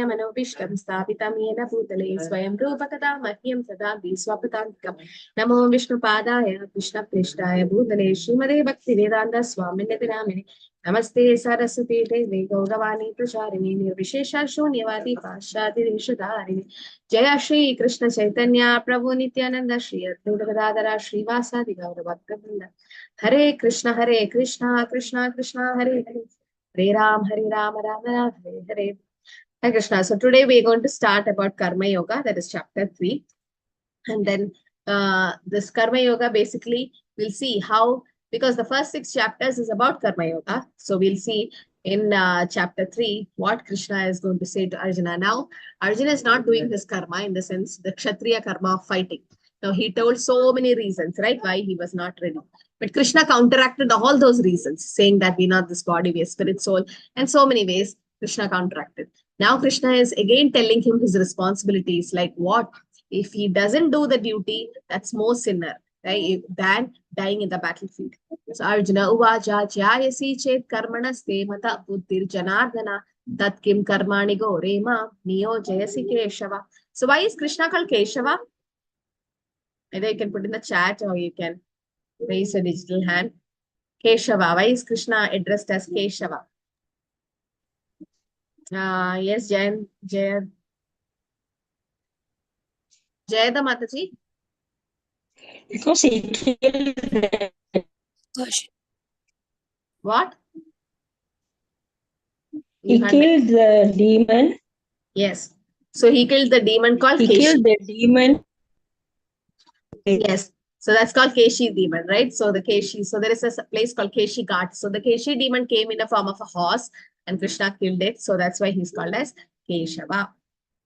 Swayambhuvena Manopishtam Sthapitam Yena Bhutale Swayam Rupakada Mahyam Sada Viswapatantikam Namo Vishnu Padaya Krishna Prishtaya Bhutale Srimade Bhakti Vedanta Swamine Vinamine Namaste Saraswati Devi Gauravani Prasharini Nirvishesha Shunyavadi Pashadi Rishadarini Jaya Shri Krishna Chaitanya Prabhu Nityananda Shri Advaita Gadadhara Shri Vasadi Gaura Bhakta Hare Krishna Krishna Krishna Hare Hare Hare Ram Ram Hare Hare. Hare Krishna. So today we are going to start about Karma Yoga, that is chapter 3. And then this Karma Yoga, basically we'll see how, because the first 6 chapters is about Karma Yoga. So we'll see in chapter 3 what Krishna is going to say to Arjuna. Now, Arjuna is not doing his karma in the sense the Kshatriya karma of fighting. Now, he told so many reasons, right, why he was not ready. But Krishna counteracted all those reasons, saying that we are not this body, we are spirit, soul, and so many ways Krishna counteracted. Now Krishna is again telling him his responsibilities, like what? If he doesn't do the duty, that's more sinner, right, than dying in the battlefield. So Arjuna, Uvaja Jayasi Chet Karmanaste Mata Buddhir Janardana Tat Kim Karmani Go Rema Neo Jayasi Keshava. So why is Krishna called Keshava? Either you can put in the chat or you can raise a digital hand. Keshava. Why is Krishna addressed as Keshava? Yes, Jayada Mataji. Because he killed What? He killed the demon. Yes. So he killed the demon called Keshi. He killed the demon. Yes. So that's called Keshi demon, right? So the Keshi, so there is a place called Keshi Ghat. So the Keshi demon came in the form of a horse and Krishna killed it. So that's why he's called as Keshava.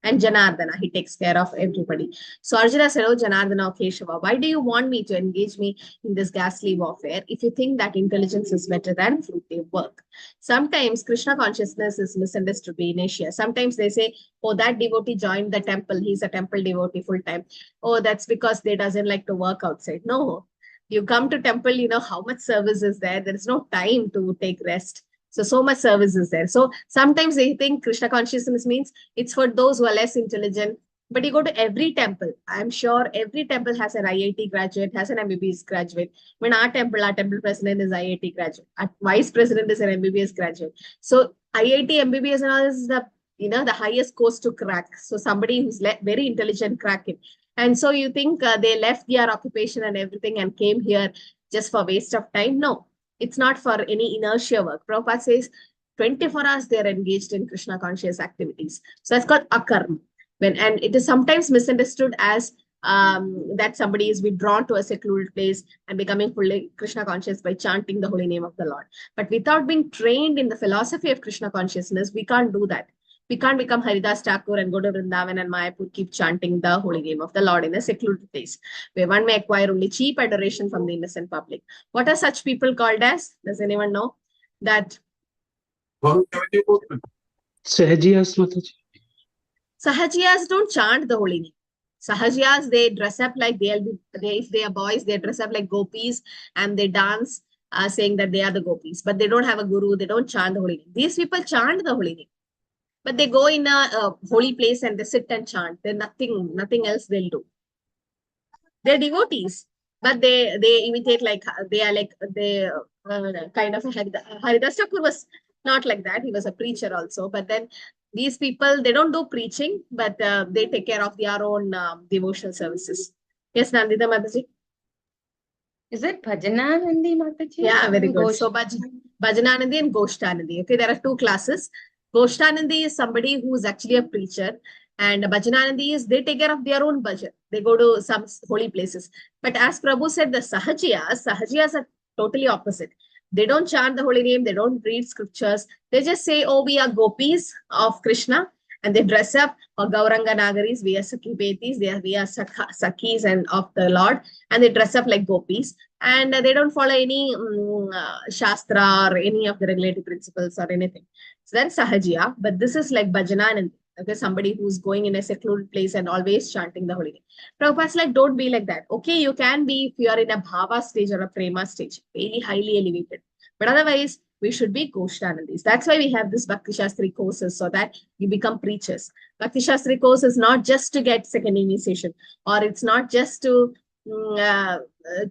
And Janardana, he takes care of everybody. So Arjuna said, oh Janardana, Keshava, why do you want me to engage me in this ghastly warfare if you think that intelligence is better than fruitive work? Sometimes Krishna consciousness is misunderstood in Asia. Sometimes they say, oh, that devotee joined the temple. He's a temple devotee full time. Oh, that's because they doesn't like to work outside. No, you come to temple, you know how much service is there. There is no time to take rest. So much service is there. So sometimes they think Krishna consciousness means it's for those who are less intelligent. But you go to every temple. I'm sure every temple has an IIT graduate, has an MBBS graduate. When our temple president is IIT graduate. Our vice president is an MBBS graduate. So IIT, MBBS and all is the, the highest course to crack. So somebody who's very intelligent crack it. And so you think they left their occupation and everything and came here just for waste of time? No. It's not for any inertia work. Prabhupada says 24 hours they are engaged in Krishna conscious activities. So that's called akarma. And it is sometimes misunderstood as that somebody is withdrawn to a secluded place and becoming fully Krishna conscious by chanting the holy name of the Lord. But without being trained in the philosophy of Krishna consciousness, we can't do that. We can't become Haridas Thakur and go to Vrindavan and Mayapur, keep chanting the holy name of the Lord in a secluded place, where one may acquire only cheap adoration from the innocent public. What are such people called as? Does anyone know? That Sahajiyas, Mataji. Sahajiyas don't chant the holy name. Sahajiyas, they dress up like if they are boys, they dress up like gopis and they dance saying that they are the gopis. But they don't have a guru, they don't chant the holy name. These people chant the holy name. But they go in a holy place and they sit and chant. They're nothing else they'll do. They're devotees, but they imitate kind of a Haridas Thakur was not like that. He was a preacher also. But then these people, they don't do preaching, but they take care of their own devotional services. Yes, Nandita Mataji? Is it Bhajananandi Mataji? Yeah, very good. So Bhajananandi and Goshtanandi. Okay, there are 2 classes. Goshtanandi is somebody who is actually a preacher, and Bhajananandi is they take care of their own bhajan. They go to some holy places. But as Prabhu said, the Sahajiyas are totally opposite. They don't chant the holy name. They don't read scriptures. They just say, oh, we are gopis of Krishna, and they dress up, or Gauranga Nagaris, we are Sakhi Betis, we are Sakhis and of the Lord, and they dress up like gopis. And they don't follow any Shastra or any of the regulative principles or anything. So that's Sahajiya, but this is like Bhajananandi, okay, somebody who's going in a secluded place and always chanting the holy name. Prabhupada's like, don't be like that. Okay, you can be if you are in a bhava stage or a prema stage, really highly elevated. But otherwise, we should be Koshtanandis. That's why we have this Bhakti Shastri courses, so that you become preachers. Bhakti Shastri course is not just to get second initiation, or it's not just to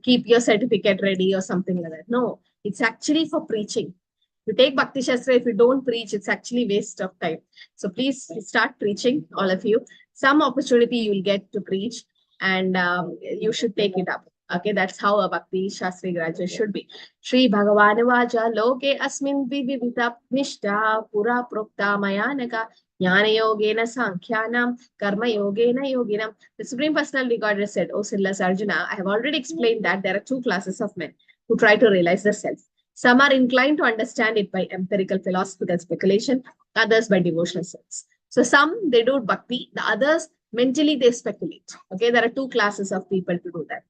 keep your certificate ready or something like that. No, it's actually for preaching. You take Bhakti Shastra, if you don't preach, it's actually waste of time. So please start preaching, all of you. Some opportunity you will get to preach, and you should take it up. Okay, that's how a Bhakti Shastri graduate should be. Shri Bhagavan Vaja Loke Asmin Vivita Nishta Pura Prokta Mayanaka Jnana Yogena Sankhyanam Karma Yogena Yoginam. The Supreme Personality Godhead said, O Siddhas Arjuna, I have already explained that there are two classes of men who try to realize the self. Some are inclined to understand it by empirical philosophical speculation, others by devotional sense. So some, they do bhakti, the others, mentally they speculate. Okay, there are two classes of people to do that.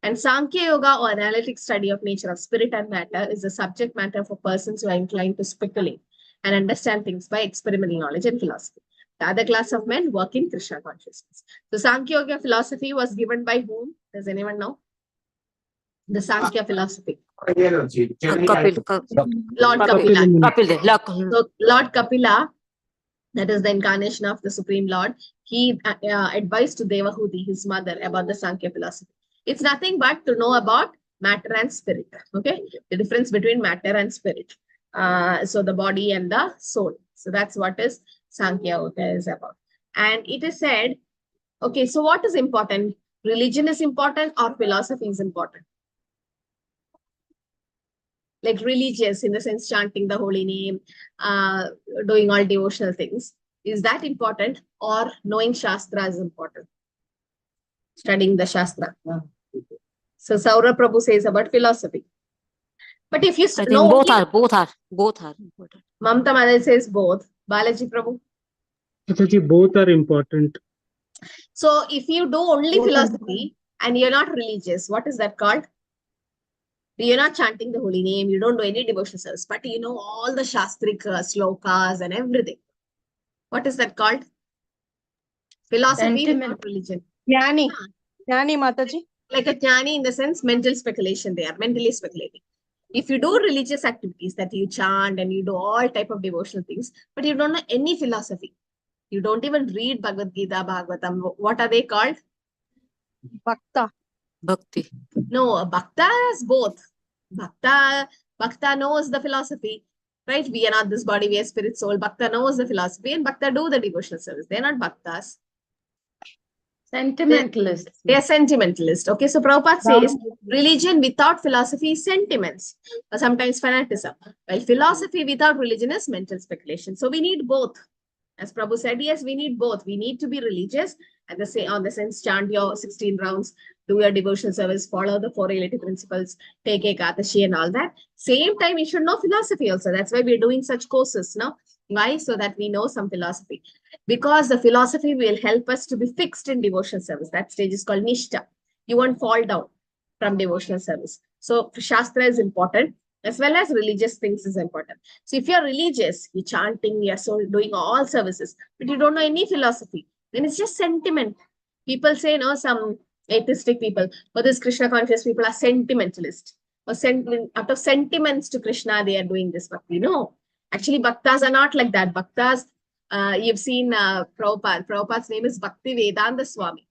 And Sankhya Yoga, or analytic study of nature of spirit and matter, is the subject matter for persons who are inclined to speculate and understand things by experimental knowledge and philosophy. The other class of men work in Krishna consciousness. So Sankhya Yoga philosophy was given by whom? Does anyone know? The Sankhya philosophy. Lord Kapila. So Lord Kapila, that is the incarnation of the Supreme Lord, he advised to Devahuti, his mother, about the Sankhya philosophy. It's nothing but to know about matter and spirit. Okay, the difference between matter and spirit. So the body and the soul. So that's what is Sankhya Yoga is about. And it is said, okay, so what is important? Religion is important or philosophy is important? Like religious, in the sense chanting the holy name, doing all devotional things. Is that important, or knowing Shastra is important? Studying the Shastra. So Saurabh Prabhu says about philosophy. But if you know both are important. Mamta Madai says both. Balaji Prabhu. Mataji, both are important. So if you do only philosophy and you're not religious, what is that called? You're not chanting the holy name, you don't do any devotional service, but you know all the Shastric slokas and everything. What is that called? Philosophy without religion. Jnani. Jnani, Mataji. Like a jnani in the sense, mental speculation, they are mentally speculating. If you do religious activities, that you chant and you do all type of devotional things, but you don't know any philosophy, you don't even read Bhagavad Gita, Bhagavatam, what are they called? Bhakta. Bhakti. No, Bhakta is both. Bhakta knows the philosophy, right? We are not this body, we are spirit, soul. Bhakta knows the philosophy, and Bhakta do the devotional service. They're not Bhaktas. Sentimentalists. They are sentimentalists. Okay, so Prabhupada says religion without philosophy is sentiments, or sometimes fanaticism. While philosophy without religion is mental speculation. So we need both. As Prabhu said, yes, we need both. We need to be religious and on the sense, chant your 16 rounds, do your devotional service, follow the 4 relative principles, take Ekadashi and all that. Same time, you should know philosophy also. That's why we're doing such courses now. Why? So that we know some philosophy. Because the philosophy will help us to be fixed in devotional service. That stage is called Nishta. You won't fall down from devotional service. So Shastra is important, as well as religious things is important. So if you're religious, you're chanting, you're doing all services, but you don't know any philosophy, then it's just sentiment. People say, no, some atheistic people, but this Krishna conscious people are sentimentalist. Or out of sentiments to Krishna, they are doing this bhakti. No, actually, bhaktas are not like that. Bhaktas, you've seen Prabhupada. Prabhupada's name is Bhakti Vedanta Swami.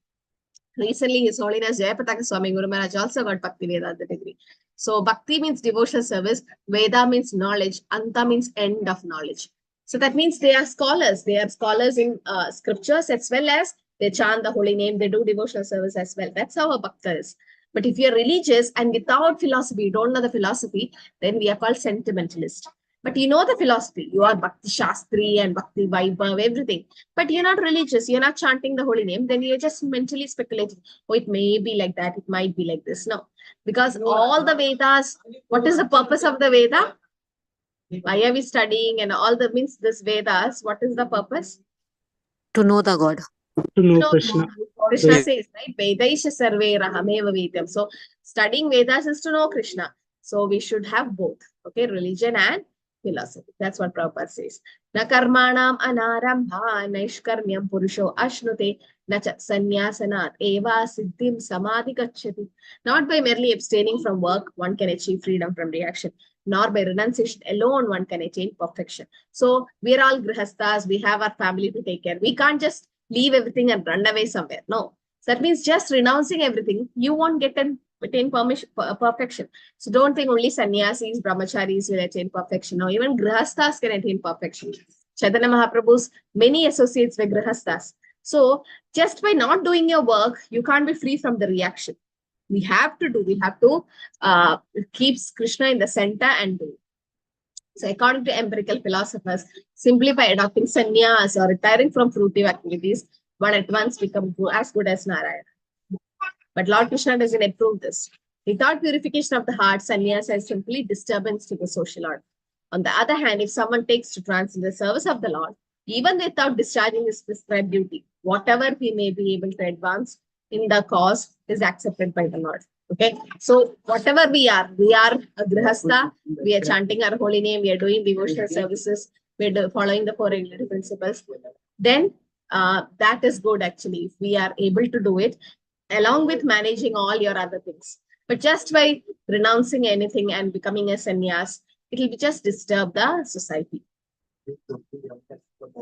Recently, His Holiness Jayapataka Swami Guru Maharaj also got Bhakti Vedanta degree. So Bhakti means devotional service, Veda means knowledge, Anta means end of knowledge. So that means they are scholars. They are scholars in scriptures, as well as they chant the holy name, they do devotional service as well. That's how a Bhakta is. But if you're religious and without philosophy, you don't know the philosophy, then we are called sentimentalist. But you know the philosophy. You are Bhakti Shastri and Bhakti Vaibhav, everything. But you're not religious. You're not chanting the holy name. Then you're just mentally speculating. Oh, it may be like that. It might be like this. No. Because all the Vedas, what is the purpose of the Veda? Why are we studying and all the means this Vedas? What is the purpose? To know the God. To know Krishna. Krishna says, right? Vedaisha sarve rahameva vedyam. So studying Vedas is to know Krishna. So we should have both. Okay, religion and philosophy. That's what Prabhupada says. Na karmanam anarambha naishkarmyam purusho ashnute na cha sanyasanat eva siddhim samadhi gacchati. Not by merely abstaining from work, one can achieve freedom from reaction. nor by renunciation alone one can attain perfection. So we are all grihasthas, we have our family to take care. We can't just leave everything and run away somewhere. No. So that means just renouncing everything, you won't attain perfection. So don't think only sannyasis, brahmacharis will attain perfection. No, even grihasthas can attain perfection. Chaitanya Mahaprabhu's many associates were grihasthas. So just by not doing your work, you can't be free from the reaction. We have to keep Krishna in the center and do. So according to empirical philosophers, simply by adopting sannyas or retiring from fruitive activities, one at once becomes as good as Narayana. But Lord Krishna doesn't approve this. Without purification of the heart, sannyas is simply disturbance to the social order. On the other hand, if someone takes to trance in the service of the Lord, even without discharging his prescribed duty, whatever he may be able to advance in the cause is accepted by the Lord. Okay, so whatever we are a grihastha, we are chanting our holy name, we are doing devotional services, we are following the four regulatory principles, then that is good actually, if we are able to do it, along with managing all your other things. But just by renouncing anything and becoming a sannyas, it will just disturb the society.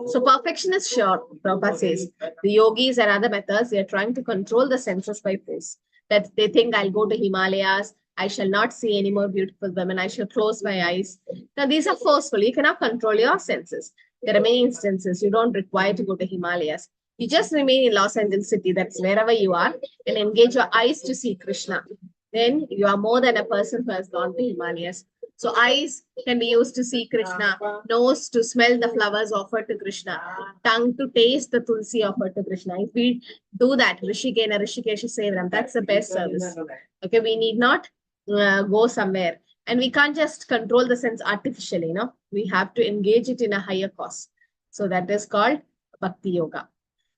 So perfection is sure, Prabhupada says. The yogis and other methods, they are trying to control the senses by force. That they think, I'll go to Himalayas, I shall not see any more beautiful women, I shall close my eyes. Now these are forceful, you cannot control your senses. There are many instances, you don't require to go to Himalayas. You just remain in Los Angeles city, that's wherever you are, and engage your eyes to see Krishna. Then you are more than a person who has gone to Himalayas. So eyes can be used to see Krishna, nose to smell the flowers offered to Krishna, tongue to taste the tulsi offered to Krishna. If we do that, Rishikena Rishikesha Sevaram, that's the best service. Okay, we need not go somewhere. And we can't just control the sense artificially, no? We have to engage it in a higher cause. So that is called Bhakti Yoga.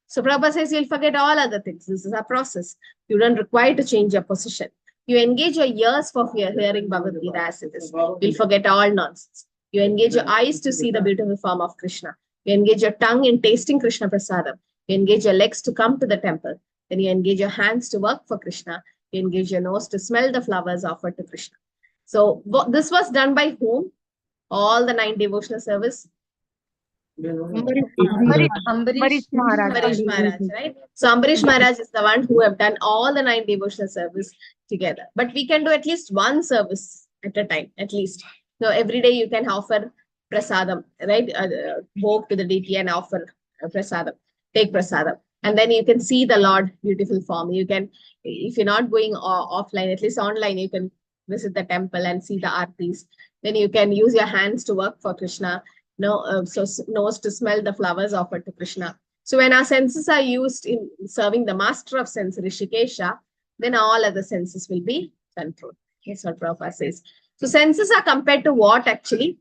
So Prabhupada says you'll forget all other things. This is a process. You don't require to change your position. You engage your ears for hearing Bhagavad Gita as it is. You'll forget all nonsense. You engage your eyes to see the beautiful form of Krishna. You engage your tongue in tasting Krishna Prasadam. You engage your legs to come to the temple. Then you engage your hands to work for Krishna. You engage your nose to smell the flowers offered to Krishna. So this was done by whom? All the 9 devotional service. Ambarish Maharaj. Ambarish Maharaj, right? So Ambarish Maharaj is the one who have done all the 9 devotional service together. But we can do at least one service at a time, at least. So every day you can offer prasadam, right? Bhog to the deity and offer prasadam. Take prasadam. And then you can see the Lord beautiful form. You can, if you're not going offline, at least online, you can visit the temple and see the aartis. Then you can use your hands to work for Krishna. So nose to smell the flowers offered to Krishna. So when our senses are used in serving the master of sense, Rishikesha, then all other senses will be controlled. That's what Prabhupada says. So senses are compared to what actually?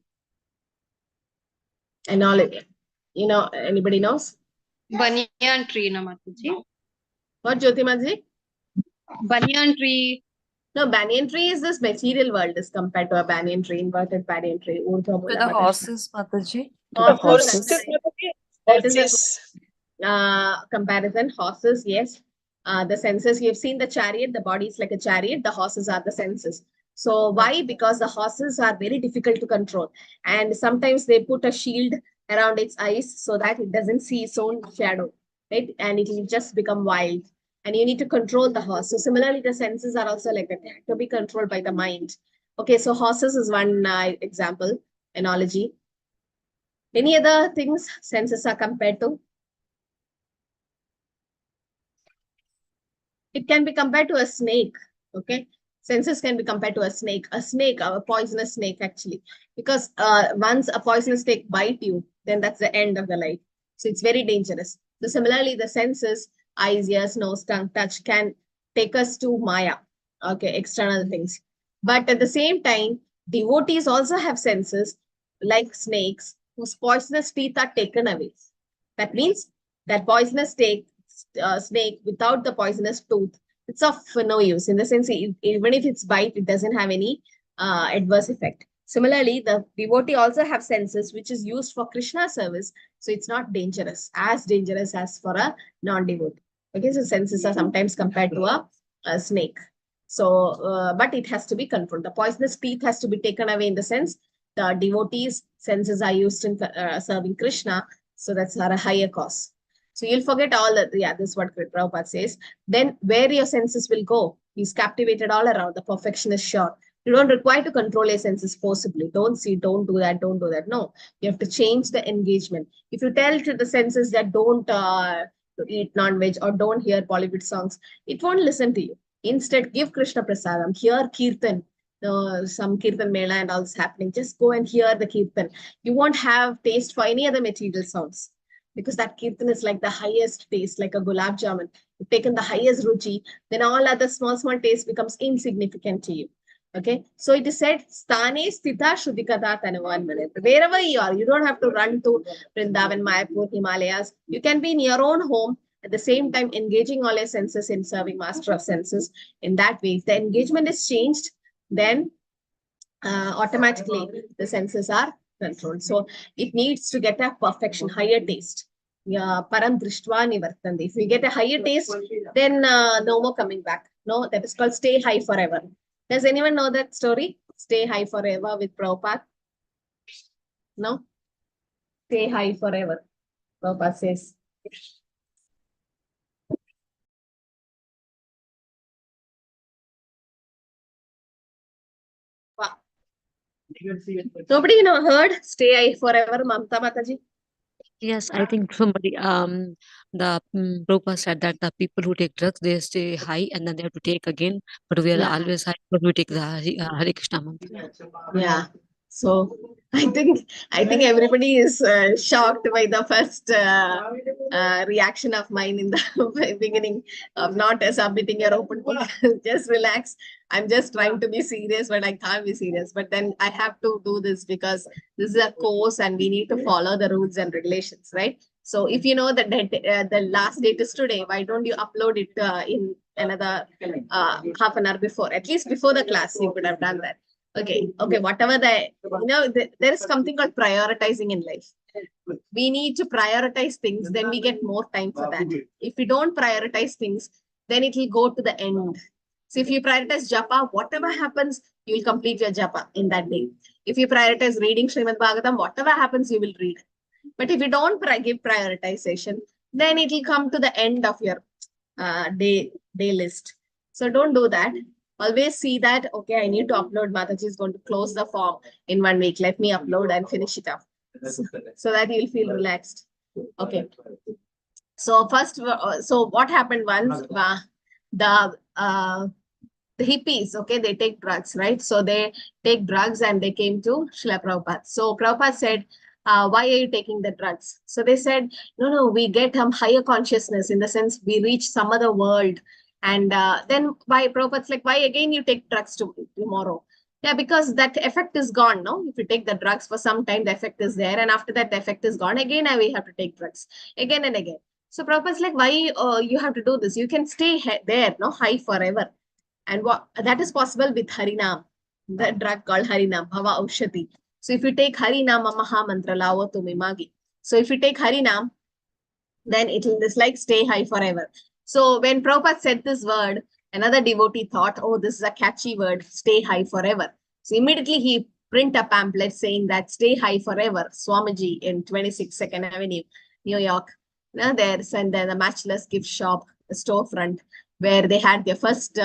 And all, anybody knows? Banyan tree, na Mataji. What, Jyotimaji? Banyan tree. No, banyan tree is this material world is compared to a banyan tree, inverted banyan tree. With the horses, Mataji. The horses. That is a comparison. Horses, yes. The senses, you've seen the chariot, the body is like a chariot, the horses are the senses. So why? Because the horses are very difficult to control. And sometimes they put a shield around its eyes so that it doesn't see its own shadow, right? And it will just become wild. And you need to control the horse. So similarly, the senses are also like that. They have to be controlled by the mind. Okay, so horses is one example, analogy. Any other things senses are compared to? It can be compared to a snake, okay? Senses can be compared to a snake, a poisonous snake actually. Because once a poisonous snake bite you, then that's the end of the life. So it's very dangerous. So similarly, the senses, eyes, ears, nose, tongue, touch can take us to Maya, okay, external things. But at the same time, devotees also have senses like snakes whose poisonous teeth are taken away. That means that poisonous snake without the poisonous tooth, it's of no use. In the sense, even if it's bite, it doesn't have any adverse effect. Similarly, the devotee also have senses which is used for Krishna service. So it's not dangerous, as dangerous as for a non-devotee. Okay, so senses are sometimes compared to a snake. So, but it has to be controlled. The poisonous teeth has to be taken away in the sense the devotees' senses are used in serving Krishna. So that's a higher cause. So you'll forget all that. Yeah, this is what Prabhupada says. Then where your senses will go, he's captivated all around. The perfection is sure. You don't require to control your senses forcibly. Don't see, don't do that, don't do that. No, you have to change the engagement. If you tell to the senses that don't eat non-veg or don't hear Bollywood songs, it won't listen to you. Instead, give Krishna Prasadam, hear Kirtan, some Kirtan Mela and all this happening. Just go and hear the Kirtan. You won't have taste for any other material songs because that Kirtan is like the highest taste, like a gulab jamun. You've taken the highest ruchi, then all other small, small taste becomes insignificant to you. Okay, so it is said, Sthane Sthita Shuddhikata Tanuvan Manit. Wherever you are, you don't have to run to Vrindavan, Mayapur, Himalayas. You can be in your own home, at the same time engaging all your senses in serving Master of Senses. In that way, if the engagement is changed, then automatically the senses are controlled. So it needs to get a perfection, higher taste. Yeah, param drishtva nivartande. If we get a higher taste, then no more coming back. No, that is called stay high forever. Does anyone know that story? Stay high forever with Prabhupada? No? Stay high forever. Prabhupada says. Wow. Nobody heard Stay High Forever, Mamta Mataji? Yes, I think somebody the Prabhupada said that the people who take drugs they stay high and then they have to take again, but we are Yeah. always high because we take the Hare Krishna mantra. Yeah. So I think everybody is shocked by the first reaction of mine in the beginning of not submitting your open book. Just relax. I'm just trying to be serious, but I can't be serious. But then I have to do this because this is a course and we need to follow the rules and regulations, right? So if you know that the last date is today, why don't you upload it in another half an hour before? At least before the class, you could have done that. Okay, whatever there is something called prioritizing in life. We need to prioritize things, then we get more time for that. If we don't prioritize things, then it will go to the end. So if you prioritize japa, whatever happens, you will complete your japa in that day. If you prioritize reading Srimad Bhagavatam, whatever happens, you will read. But if you don't give prioritization, then it will come to the end of your day list. So don't do that. Always see that, okay, I need to upload. Mataji is going to close the form in 1 week. Let me upload and finish it up. So that you'll feel relaxed. Okay. So first, so what happened once, the hippies, okay, they take drugs, right? So they take drugs and they came to Srila Prabhupada. So Prabhupada said, why are you taking the drugs? So they said, no, we get higher consciousness in the sense we reach some other world. And then why Prabhupada's like, why again you take drugs tomorrow? Yeah, because that effect is gone, no? If you take the drugs for some time, the effect is there. And after that, the effect is gone. Again, we have to take drugs again and again. So Prabhupada's like, why you have to do this? You can stay there, no, high forever. And what that is possible with Harinam, the drug called Harinam, Bhava Aushati. So if you take Harinam Maha Mantra Lavatu Mimagi. So if you take Harinam, then it will just like stay high forever. So when Prabhupada said this word, another devotee thought, oh, this is a catchy word, stay high forever. So immediately he print a pamphlet saying that stay high forever, Swamiji in 26 2nd Avenue, New York. There's and then the Matchless Gift Shop, the storefront, where they had their first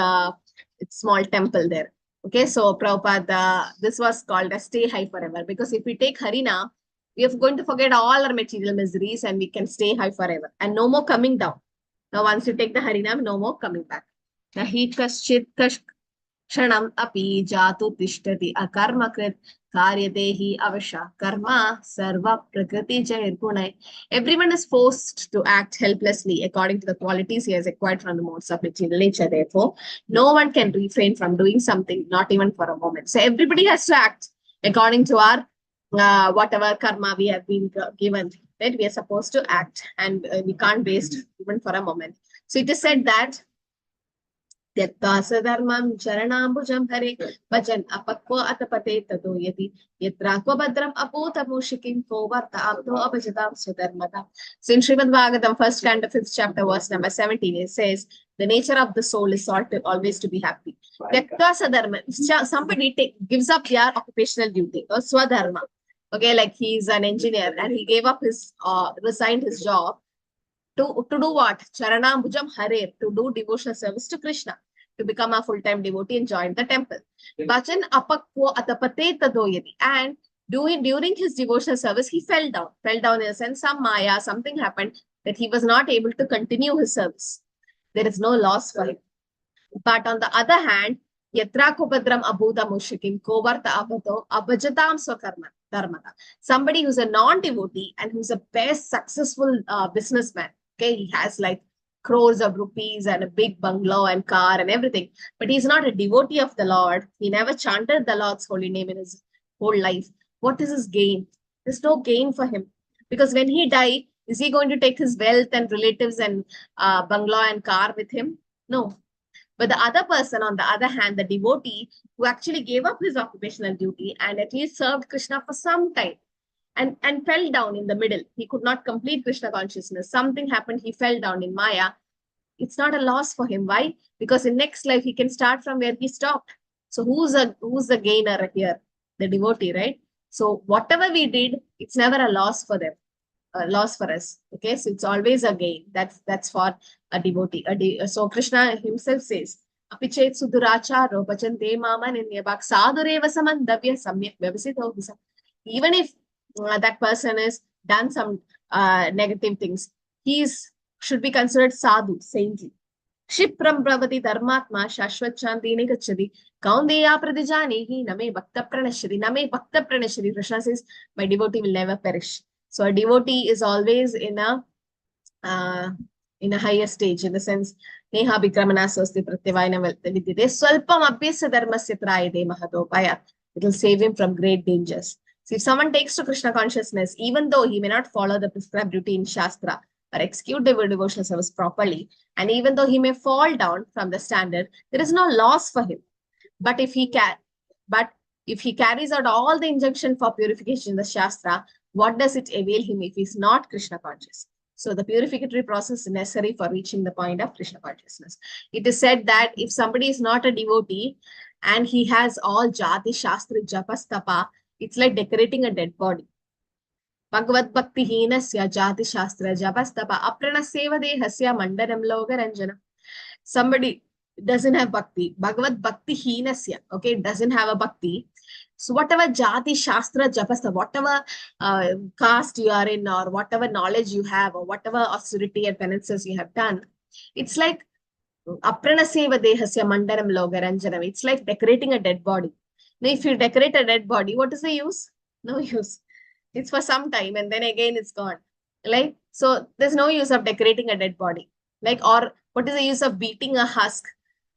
small temple there. Okay, so Prabhupada, this was called as stay high forever, because if we take Harina, we are going to forget all our material miseries and we can stay high forever and no more coming down. Now, once you take the Harinam, no more coming back. Nahi kaschit kshanam api jatu tishtati akarmakrit karyadehi avasha karma sarva prakriti jair gunai. Everyone is forced to act helplessly according to the qualities he has acquired from the modes of material nature. Therefore, no one can refrain from doing something, not even for a moment. So everybody has to act according to our whatever karma we have been given, that we are supposed to act, and we can't waste even for a moment. So it is said that त्यक्त्वा धर्मं चरणाम्बुजं हरे भजन् अपक्व अतपते ततो यदि यत्राक्व भद्रम् अपूतमूषिकीं को वर्त abdo abhajatam swadharmata. So in Srimad Bhagavatam, 1st canto, 5th chapter, verse number 17, it says, the nature of the soul is always to be happy. Tyakta sadharma. Somebody gives up their occupational duty or swadharma. Okay, like he's an engineer and he gave up his, resigned his job to do what? Charanambujam Hare, to do devotional service to Krishna, to become a full-time devotee and join the temple. Bhajan apakvo atapate tadoyati. And during his devotional service, he fell down. Fell down in a sense, some maya, something happened that he was not able to continue his service. There is no loss for him. But on the other hand, yatra kubadram abhuta mushikim kovarta abato abhajatam swakarma dharmata. Somebody who's a non-devotee and who's a best successful businessman. Okay, he has like crores of rupees and a big bungalow and car and everything. But he's not a devotee of the Lord. He never chanted the Lord's holy name in his whole life. What is his gain? There's no gain for him. Because when he dies, is he going to take his wealth and relatives and bungalow and car with him? No. But the other person, on the other hand, the devotee who actually gave up his occupational duty and at least served Krishna for some time and fell down in the middle. He could not complete Krishna consciousness. Something happened. He fell down in Maya. It's not a loss for him. Why? Because in next life, he can start from where he stopped. So who's the gainer here? The devotee, right? So whatever we did, it's never a loss for them. A loss for us. Okay, so it's always a gain. That's for a devotee. So Krishna himself says, Apichet suduracharo bhajante maman inyabak sadureva samandavya samyak vyavasito. Even if that person has done some negative things, should be considered sadhu, saintly. Shipram pravati dharmatma shashvat chandine gachadi kaundeya pradijanehi name bhakta pranashri. Name bhakta pranashri. Krishna says, my devotee will never perish. So a devotee is always in a higher stage, in the sense, neha bikramana swasti pratyavayana vidyate swalpam abhyasa dharmasya trayate mahatopaya. It will save him from great dangers. So if someone takes to Krishna consciousness, even though he may not follow the prescribed duty in Shastra or execute the devotional service properly, and even though he may fall down from the standard, there is no loss for him. But if he carries out all the injunction for purification in the Shastra, what does it avail him if he's not Krishna conscious? So the purificatory process is necessary for reaching the point of Krishna consciousness. It is said that if somebody is not a devotee and he has all jati, shastri, japas, tapa, it's like decorating a dead body. Bhagavad Bhakti hinasya jati shastra japas tapa apranaseva dehasya mandaram loga ranjana. Somebody doesn't have bhakti. Bhagavad Bhakti hinasya, okay, doesn't have a bhakti. So whatever jati, shastra, japasta, whatever caste you are in, or whatever knowledge you have, or whatever austerity and penances you have done, it's like apranaseva dehasya mandaram logaranjanam. It's like decorating a dead body. Now, if you decorate a dead body, what is the use? No use. It's for some time and then again it's gone. Like, so there's no use of decorating a dead body. Like, or what is the use of beating a husk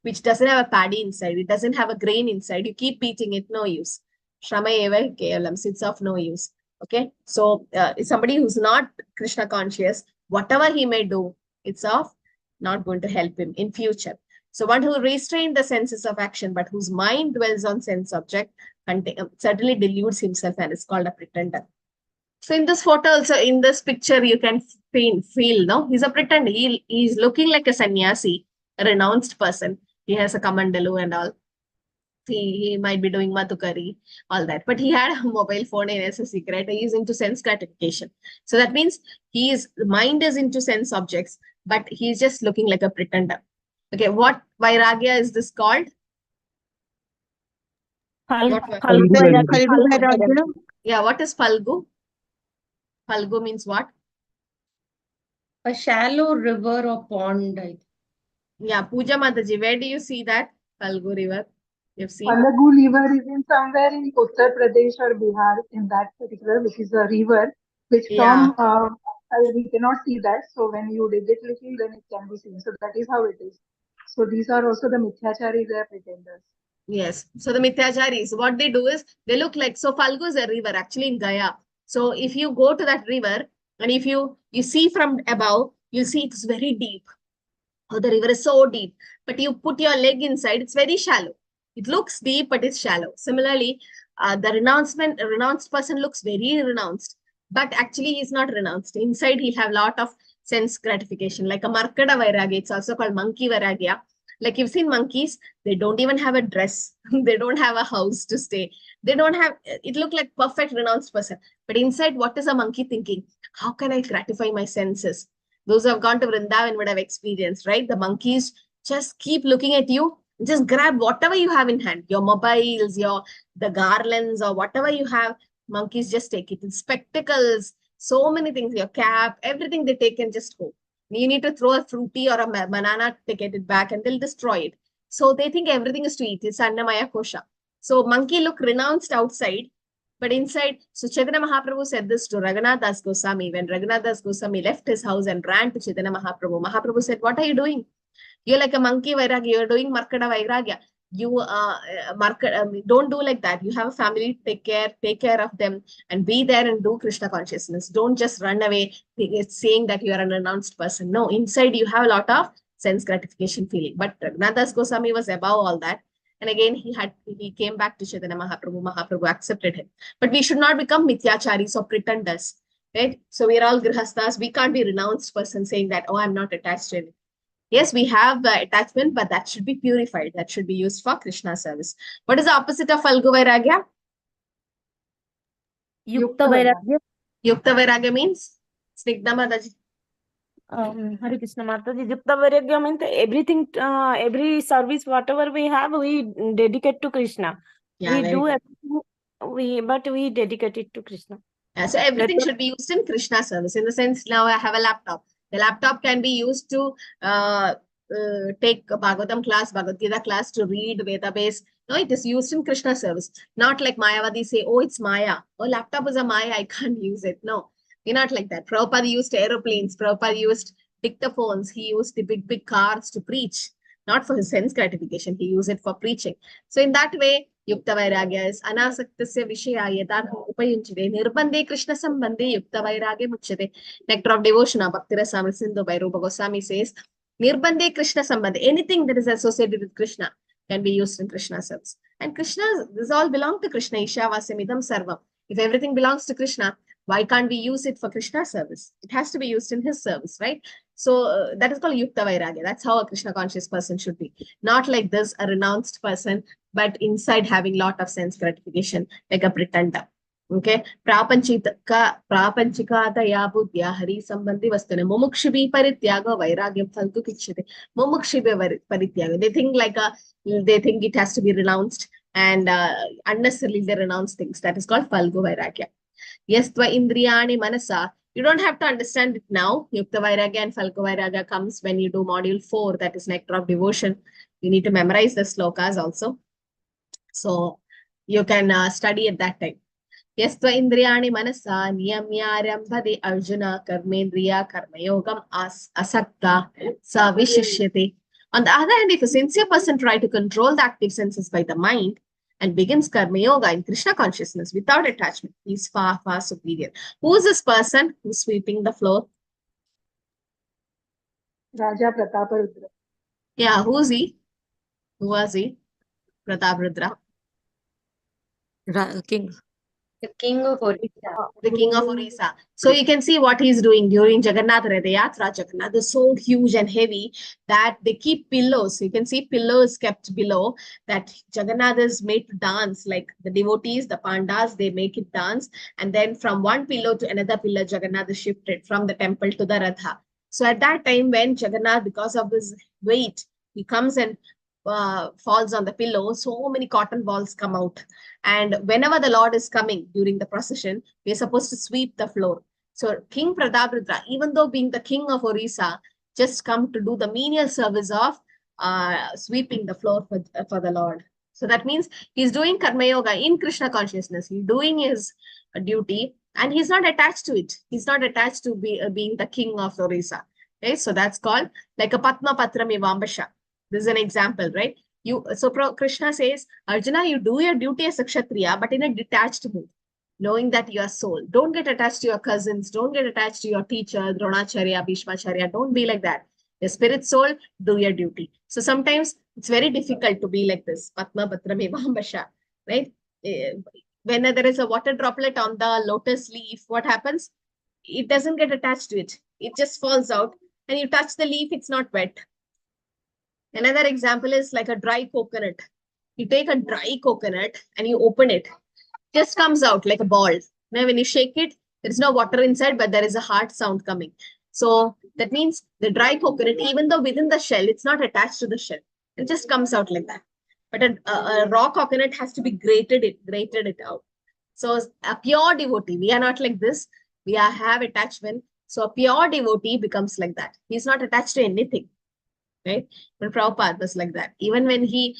which doesn't have a paddy inside? It doesn't have a grain inside. You keep beating it, no use. Shrama eva kevalam, it's of no use. Okay, so somebody who's not Krishna conscious, whatever he may do, it's of not going to help him in future. So one who restrained the senses of action, but whose mind dwells on sense object, certainly deludes himself and is called a pretender. So in this photo also, in this picture, you can feel, no? He's a pretender. He's looking like a sannyasi, a renounced person. He has a kamandalu and all. He might be doing matukari, all that. But he had a mobile phone and as a secret. He's into sense gratification. So that means the mind is into sense objects, but he's just looking like a pretender. Okay, what vairagya is this called? Yeah, what is Falgu? Falgu means what? A shallow river or pond. Yeah, Pooja Mataji, where do you see that Falgu river? You've seen? Falgu river is in somewhere in Uttar Pradesh or Bihar, in that particular, which is a river, which from we cannot see that. So when you dig it little, then it can be seen. So that is how it is. So these are also the Mithyacharis, they are pretenders. Yes. So the Mithyacharis, what they do is, they look like, so Falgu is a river actually in Gaya. So if you go to that river and if you see from above, you'll see it's very deep. oh, the river is so deep, but you put your leg inside, it's very shallow. It looks deep, but it's shallow. Similarly, the renounced person looks very renounced, but actually he's not renounced. Inside, he'll have a lot of sense gratification, like a Markada Vairagya. It's also called monkey Vairagya. Like you've seen monkeys, they don't even have a dress. They don't have a house to stay. They don't have, it look like perfect renounced person. But inside, what is a monkey thinking? How can I gratify my senses? Those who have gone to Vrindavan would have experienced, right? The monkeys just keep looking at you, just grab whatever you have in hand, your mobiles, the garlands, or whatever you have. Monkeys just take it. Spectacles, so many things, your cap, everything they take and just go. You need to throw a fruity or a banana to get it back, and they'll destroy it. So they think everything is to eat. It's Annamaya Kosha. So monkey look renounced outside, but inside. So Chaitanya Mahaprabhu said this to Raghunath Das Goswami. When Raghunath Das Goswami left his house and ran to Chaitanya Mahaprabhu, Mahaprabhu said, "What are you doing? You're like a monkey Vairagya. You're doing Markada Vairagya. You don't do like that. You have a family, take care of them, and be there and do Krishna consciousness. Don't just run away saying that you are an renounced person. No, inside you have a lot of sense gratification feeling." But Raghunath Das Goswami was above all that. And again, he came back to Chaitanya Mahaprabhu. Mahaprabhu accepted him. But we should not become mityacharis or pretenders, right? So we are all grihasthas. We can't be renounced person saying that, oh, I'm not attached to it. Yes, we have attachment, but that should be purified. That should be used for Krishna service. What is the opposite of Falgu Vairagya? Yukta Vairagya. Yukta Vairagya means? Snigdha Mataji. Hare Krishna Mataji. Yukta Vairagya means everything, every service, whatever we have, we dedicate to Krishna. Yeah, we do everything, but we dedicate it to Krishna. Yeah, so everything should be used in Krishna service. In the sense, now I have a laptop. The laptop can be used to take Bhagavatam class, Bhagavad Gita class, to read database. No, it is used in Krishna service. Not like Mayavadi say, oh, it's Maya. Oh, laptop is a Maya, I can't use it. No, we're not like that. Prabhupada used aeroplanes. Prabhupada used dictaphones. He used the big cars to preach. Not for his sense gratification. He used it for preaching. So in that way, Yukta Vairagya is Anasaktasya Vishaya Yadadha Upayunchide Nirbande Krishna Sambande Yukta Vairagya Muchade. Nectar of Devotion, Bhakti Rasamrita Sindhu by Rupa Goswami says, Nirbande Krishna Sambande, anything that is associated with Krishna can be used in Krishna service. And Krishna, this all belong to Krishna, Ishavasya Sarvam. If everything belongs to Krishna, why can't we use it for Krishna service? It has to be used in his service, right? So that is called Yukta Vairagya. That's how a Krishna conscious person should be. Not like this, a renounced person, but inside having lot of sense gratification, like a pretender. Okay? Prapanchika daya buddhya hari sambandhi vastune mumukshibi parityaga vairagyam phaltu kichate. Mumukshibi parityaga. They think it has to be renounced, and unnecessarily they renounce things. That is called Falgu Vairagya. Yes, tva indriyani manasa. You don't have to understand it now. Yukta Vairagya and Falgu Vairagya comes when you do module 4, that is Nectar of Devotion. You need to memorize the slokas also. So you can study at that time. Yes, tva indriyani manasa niyamyarambhade arjuna karmendriya karmayogam asakta sa vishishyate. On the other hand, if a sincere person try to control the active senses by the mind and begins karma yoga in Krishna consciousness without attachment, he is far, far superior. Who is this person who's sweeping the floor? Raja Prataparudra. Yeah, who is he? Who was he? Prataparudra. King. The king of Odisha. The king of Orissa. So you can see what he's doing during Jagannath Ratha Yatra. Jagannath is so huge and heavy that they keep pillows. You can see pillows kept below, that Jagannath is made to dance, like the devotees, the pandas, they make it dance. And then from one pillow to another pillar, Jagannath is shifted from the temple to the Ratha. So at that time when Jagannath, because of his weight, he comes and falls on the pillow, so many cotton balls come out. And whenever the Lord is coming during the procession, we're supposed to sweep the floor. So King Prataparudra, even though being the king of Orissa, just come to do the menial service of sweeping the floor for the Lord. So that means he's doing Karma Yoga in Krishna consciousness. He's doing his duty and he's not attached to it. He's not attached to being the king of Orissa. Okay, so that's called like a Patma Patram Ivambasha. This is an example, right? So Krishna says, Arjuna, you do your duty as a Kshatriya, but in a detached mood, knowing that you are soul. Don't get attached to your cousins. Don't get attached to your teacher, Dronacharya, Bhishmacharya. Don't be like that. Your spirit soul, do your duty. So sometimes it's very difficult to be like this. Patma Patrameva Ambasha, right? When there is a water droplet on the lotus leaf, what happens? It doesn't get attached to it. It just falls out, and you touch the leaf, it's not wet. Another example is like a dry coconut. You take a dry coconut and you open it, just comes out like a ball. Now, when you shake it, there is no water inside, but there is a hard sound coming. So that means the dry coconut, even though within the shell, it's not attached to the shell. It just comes out like that. But a raw coconut has to be grated it out. So a pure devotee, we are not like this. We have attachment. So a pure devotee becomes like that. He's not attached to anything. Right? But Prabhupada was like that. Even when he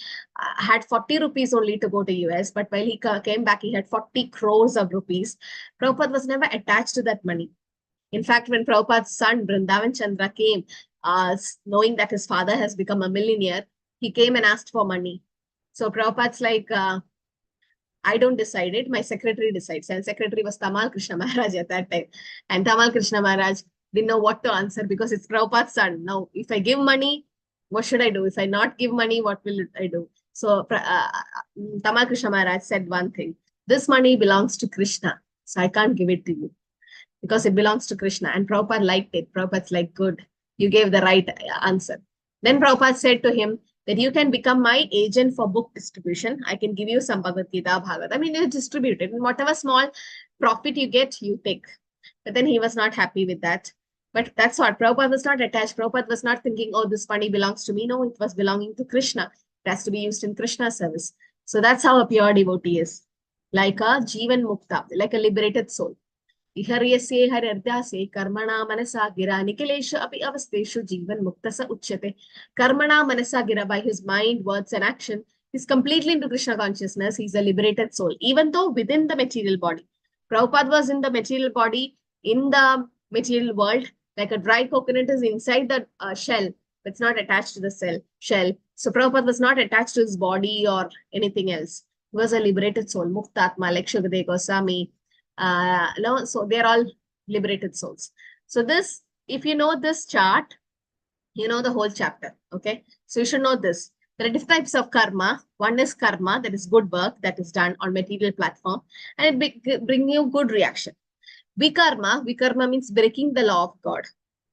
had 40 rupees only to go to US, but while he came back, he had 40 crores of rupees. Prabhupada was never attached to that money. In fact, when Prabhupada's son, Vrindavan Chandra, came, knowing that his father has become a millionaire, he came and asked for money. So Prabhupada's like, I don't decide it. My secretary decides. And secretary was Tamal Krishna Maharaj at that time. And Tamal Krishna Maharaj didn't know what to answer because it's Prabhupada's son. Now, if I give money, what should I do? If I not give money, what will I do? So Tamal Krishna Maharaj said one thing. This money belongs to Krishna. So I can't give it to you because it belongs to Krishna. And Prabhupada liked it. Prabhupada's like, good, you gave the right answer. Then Prabhupada said to him that you can become my agent for book distribution. I can give you some Bhagavad Gita, Bhagavad. I mean, you distribute it. And whatever small profit you get, you take. But then he was not happy with that. But that's what Prabhupada was not attached. Prabhupada was not thinking, oh, this money belongs to me. No, it was belonging to Krishna. It has to be used in Krishna's service. So that's how a pure devotee is. Like a Jivan Mukta, like a liberated soul. Iharyasye harirdase karmana manasa gira nikileshu api avasteshu jivan muktasa uchyate. Karmana manasa gira, by his mind, words, and action, he's completely into Krishna consciousness. He's a liberated soul, even though within the material body. Prabhupada was in the material body, in the material world, like a dry coconut is inside the shell, but it's not attached to the shell. So Prabhupada was not attached to his body or anything else. He was a liberated soul, Muktatma, like Shukadeva Goswami. No, so they're all liberated souls. So this, if you know this chart, you know the whole chapter. Okay, so you should know this. There are different types of karma. One is karma, that is good work that is done on material platform, and it bring you good reaction. Vikarma means breaking the law of God.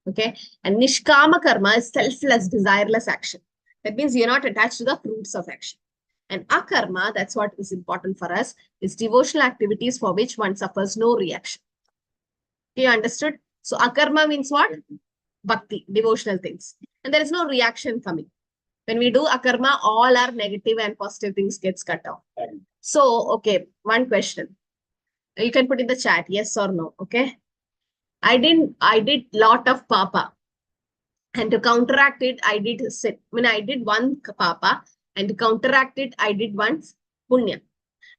Okay, and nishkama karma is selfless, desireless action. That means you're not attached to the fruits of action. And akarma, that's what is important for us, is devotional activities for which one suffers no reaction. Okay, you understood? So akarma means what? Bhakti, devotional things. And there is no reaction coming. When we do akarma, all our negative and positive things gets cut off. So, okay, one question. You can put in the chat, yes or no, okay? I did lot of papa. And to counteract it, I did sin. I did one papa, and to counteract it, I did one punya.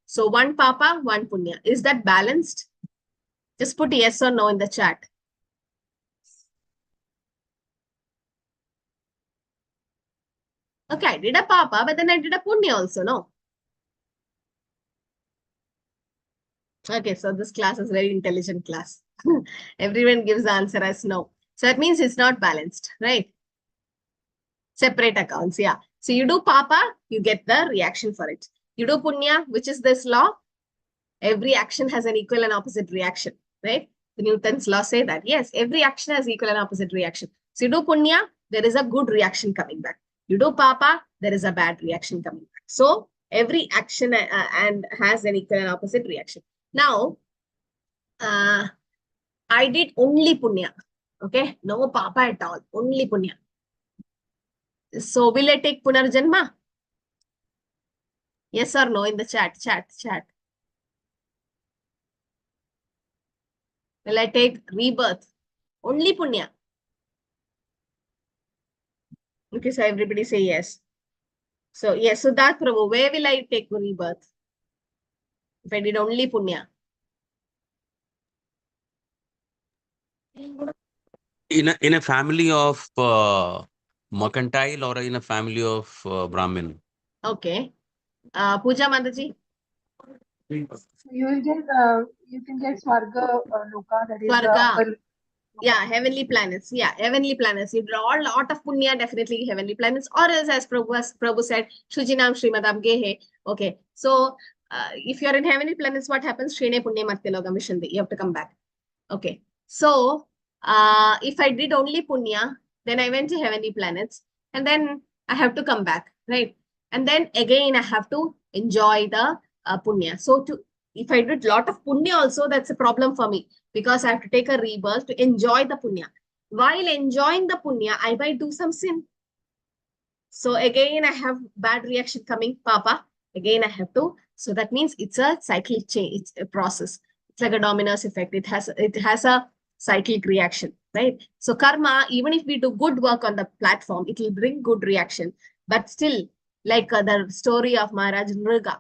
So one papa, one punya. Is that balanced? Just put yes or no in the chat. Okay, I did a papa, but then I did a punya also, no? Okay, so this class is very intelligent class. Everyone gives the answer as no. So that means it's not balanced, right? Separate accounts, yeah. So you do papa, you get the reaction for it. You do punya, which is this law. Every action has an equal and opposite reaction, right? The Newton's law say that. Yes, every action has equal and opposite reaction. So you do punya, there is a good reaction coming back. You do papa, there is a bad reaction coming back. So every action and has an equal and opposite reaction. Now, I did only punya. Okay, no papa at all, only punya. So will I take punarjanma? Yes or no in the chat? Will I take rebirth? Only punya. Okay, so everybody say yes. So yes, so that Prabhu, where will I take rebirth? If I did only punya. In a family of mercantile or in a family of Brahmin? Okay. Pooja Mataji? You will get, you can get Swarga Loka, that is Swarga. Yeah, heavenly planets. Yeah, heavenly planets. You draw a lot of punya, definitely heavenly planets. Or else, as Prabhu said, Shujinam Srimadam Gehe. Okay. So, if you're in heavenly planets, what happens? Shrine Punya Martyaloga Mission. You have to come back. Okay. So, if I did only punya, then I went to heavenly planets, and then I have to come back, right? And then again, I have to enjoy the punya. So, if I did lot of punya also, that's a problem for me because I have to take a rebirth to enjoy the punya. While enjoying the punya, I might do some sin. So again, I have bad reaction coming, Papa. Again, I have to. So that means it's a cyclic change. It's a process. It's like a dominoes effect. It has a cyclic reaction, right? So karma, even if we do good work on the platform, it will bring good reaction. But still, like the story of Maharaj Nriga.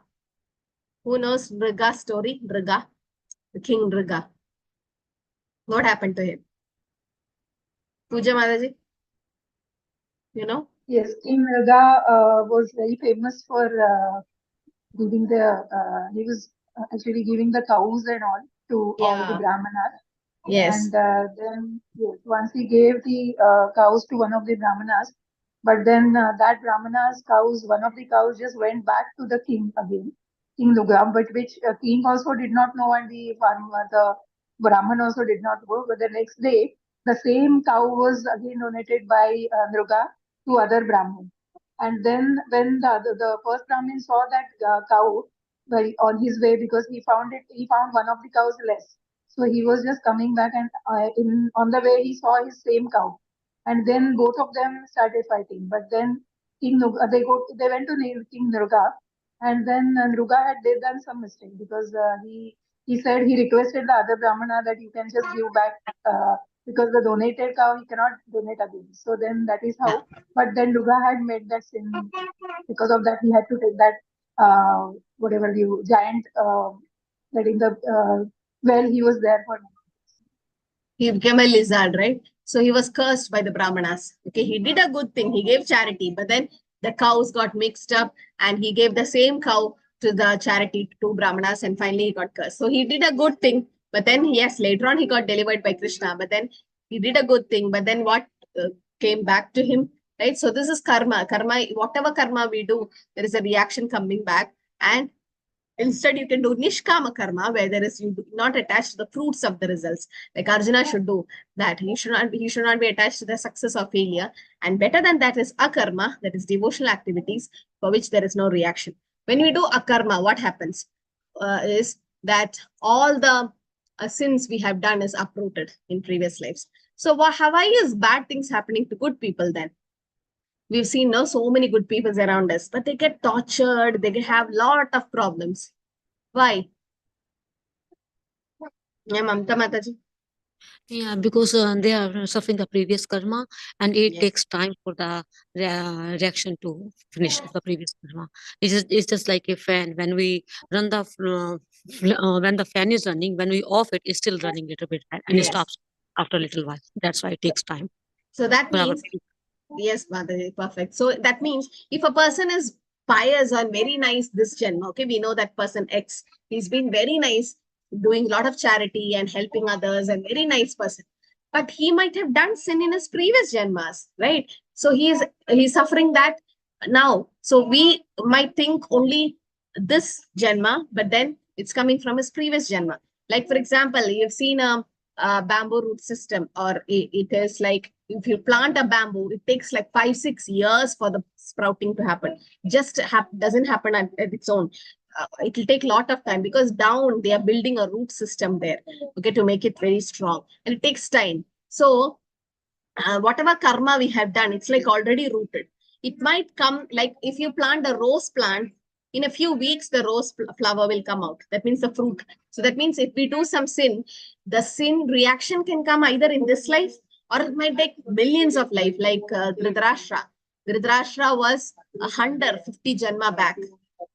Who knows Nriga's story? Nriga, the king Nriga. What happened to him? Puja Maharaji? You know? Yes, King Raga was very famous for giving he was actually giving the cows and all to all the Yeah. Brahmanas. Yes. And then, yes, once he gave the cows to one of the Brahmanas, but then that Brahmana's cows, one of the cows just went back to the king again, King Luga, but which king also did not know, and the Brahman also did not know. But the next day, the same cow was again donated by Nruga to other Brahmin. And then when the first Brahmin saw that cow on his way, because he found one of the cows less. So he was just coming back, and on the way he saw his same cow, and then both of them started fighting. But then they went to King Nruga, and then Nruga had they done some mistake because he said he requested the other Brahmana that you can just give back because the donated cow he cannot donate again. So then that is how. But then Nruga had made that sin. Because of that, he had to take that whatever you giant letting the well he was there for. He became a lizard, right? So he was cursed by the Brahmanas. Okay, he did a good thing. He gave charity, but then the cows got mixed up and he gave the same cow to the charity to Brahmanas and finally he got cursed. So he did a good thing, but then, yes, later on he got delivered by Krishna, but then he did a good thing, but then what came back to him, right? So this is karma. Karma, whatever karma we do, there is a reaction coming back. And instead, you can do nishkama karma, where there is you do not attached to the fruits of the results. Like Arjuna should do that. He should not be attached to the success or failure. And better than that is akarma, that is devotional activities for which there is no reaction. When we do akarma, what happens is that all the sins we have done is uprooted in previous lives. So why is bad things happening to good people then? We've seen now so many good people around us, but they get tortured, they have lot of problems. Why? Yeah, Mamta Mataji. Yeah, because they are suffering the previous karma, and it Yes. takes time for the reaction to finish of the previous karma. It's just like a fan. When we run when the fan is running, when we off it, it's still running a little bit, and it Yes. stops after a little while. That's why it takes time So that for our means, yes, Mataji, perfect. So that means if a person is pious and very nice this Janma, okay, we know that person X, he's been very nice, doing a lot of charity and helping others, and very nice person. But he might have done sin in his previous Janmas, right? So he's suffering that now. So we might think only this Janma, but then it's coming from his previous Janma. Like, for example, you've seen a bamboo root system, or it is like if you plant a bamboo, it takes like 5-6 years for the sprouting to happen. Just doesn't happen at its own. It will take a lot of time because down they are building a root system there, okay, to make it very strong, and it takes time. So whatever karma we have done, it's like already rooted. It might come like if you plant a rose plant, in a few weeks the rose flower will come out. That means the fruit. So that means if we do some sin, the sin reaction can come either in this life or it might take millions of life, like Dhritarashtra. Dhritarashtra was a hunter 50 janma back,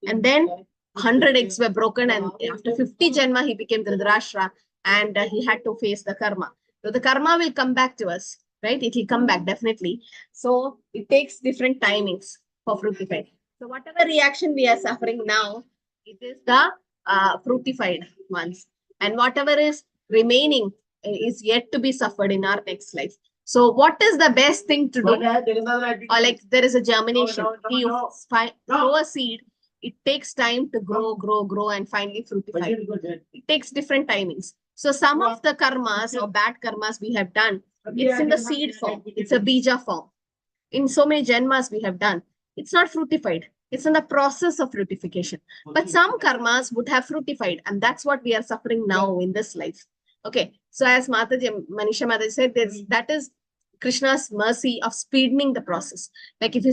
and then 100 eggs were broken, and after 50 janma he became Dhritarashtra, and he had to face the karma. So the karma will come back to us, right? It will come back definitely. So it takes different timings for fructified. So whatever reaction we are suffering now, it is the fructified ones. And whatever is remaining is yet to be suffered in our next life. So what is the best thing to do? Or like there is a germination. You throw a seed, it takes time to grow, and finally fructify. It takes different timings. So some of the karmas or bad karmas we have done, it's in the seed form. It's a bija form. In so many janmas we have done, it's not fructified. It's in the process of fructification. But some karmas would have fructified, and that's what we are suffering now in this life. Okay, so as Manisha Mataji said, that is Krishna's mercy of speeding the process. Like if you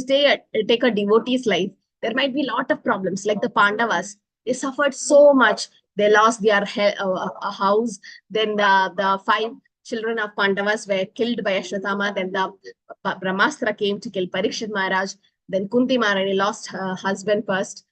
take a devotee's life, there might be a lot of problems. Like the Pandavas, they suffered so much. They lost their house. Then the 5 children of Pandavas were killed by Ashwatthama. Then the Brahmastra came to kill Parikshit Maharaj. Then Kunti Maharani lost her husband first.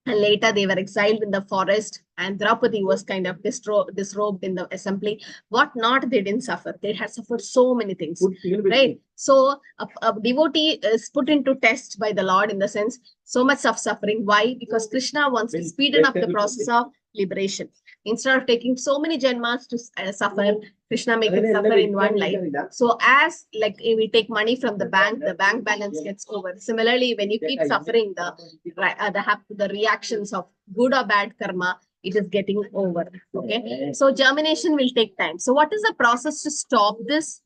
And later they were exiled in the forest, and Draupadi was kind of disrobed in the assembly. What not they didn't suffer. They had suffered so many things, right? So a devotee is put into test by the Lord in the sense, so much of suffering. Why? Because Krishna wants to speeden up the process of liberation. Instead of taking so many janmas to suffer, Krishna makes it suffer in one life. So as like if we take money from the bank balance gets over. Similarly, when you keep suffering the reactions of good or bad karma, it is getting over. Okay. So germination will take time. So what is the process to stop this?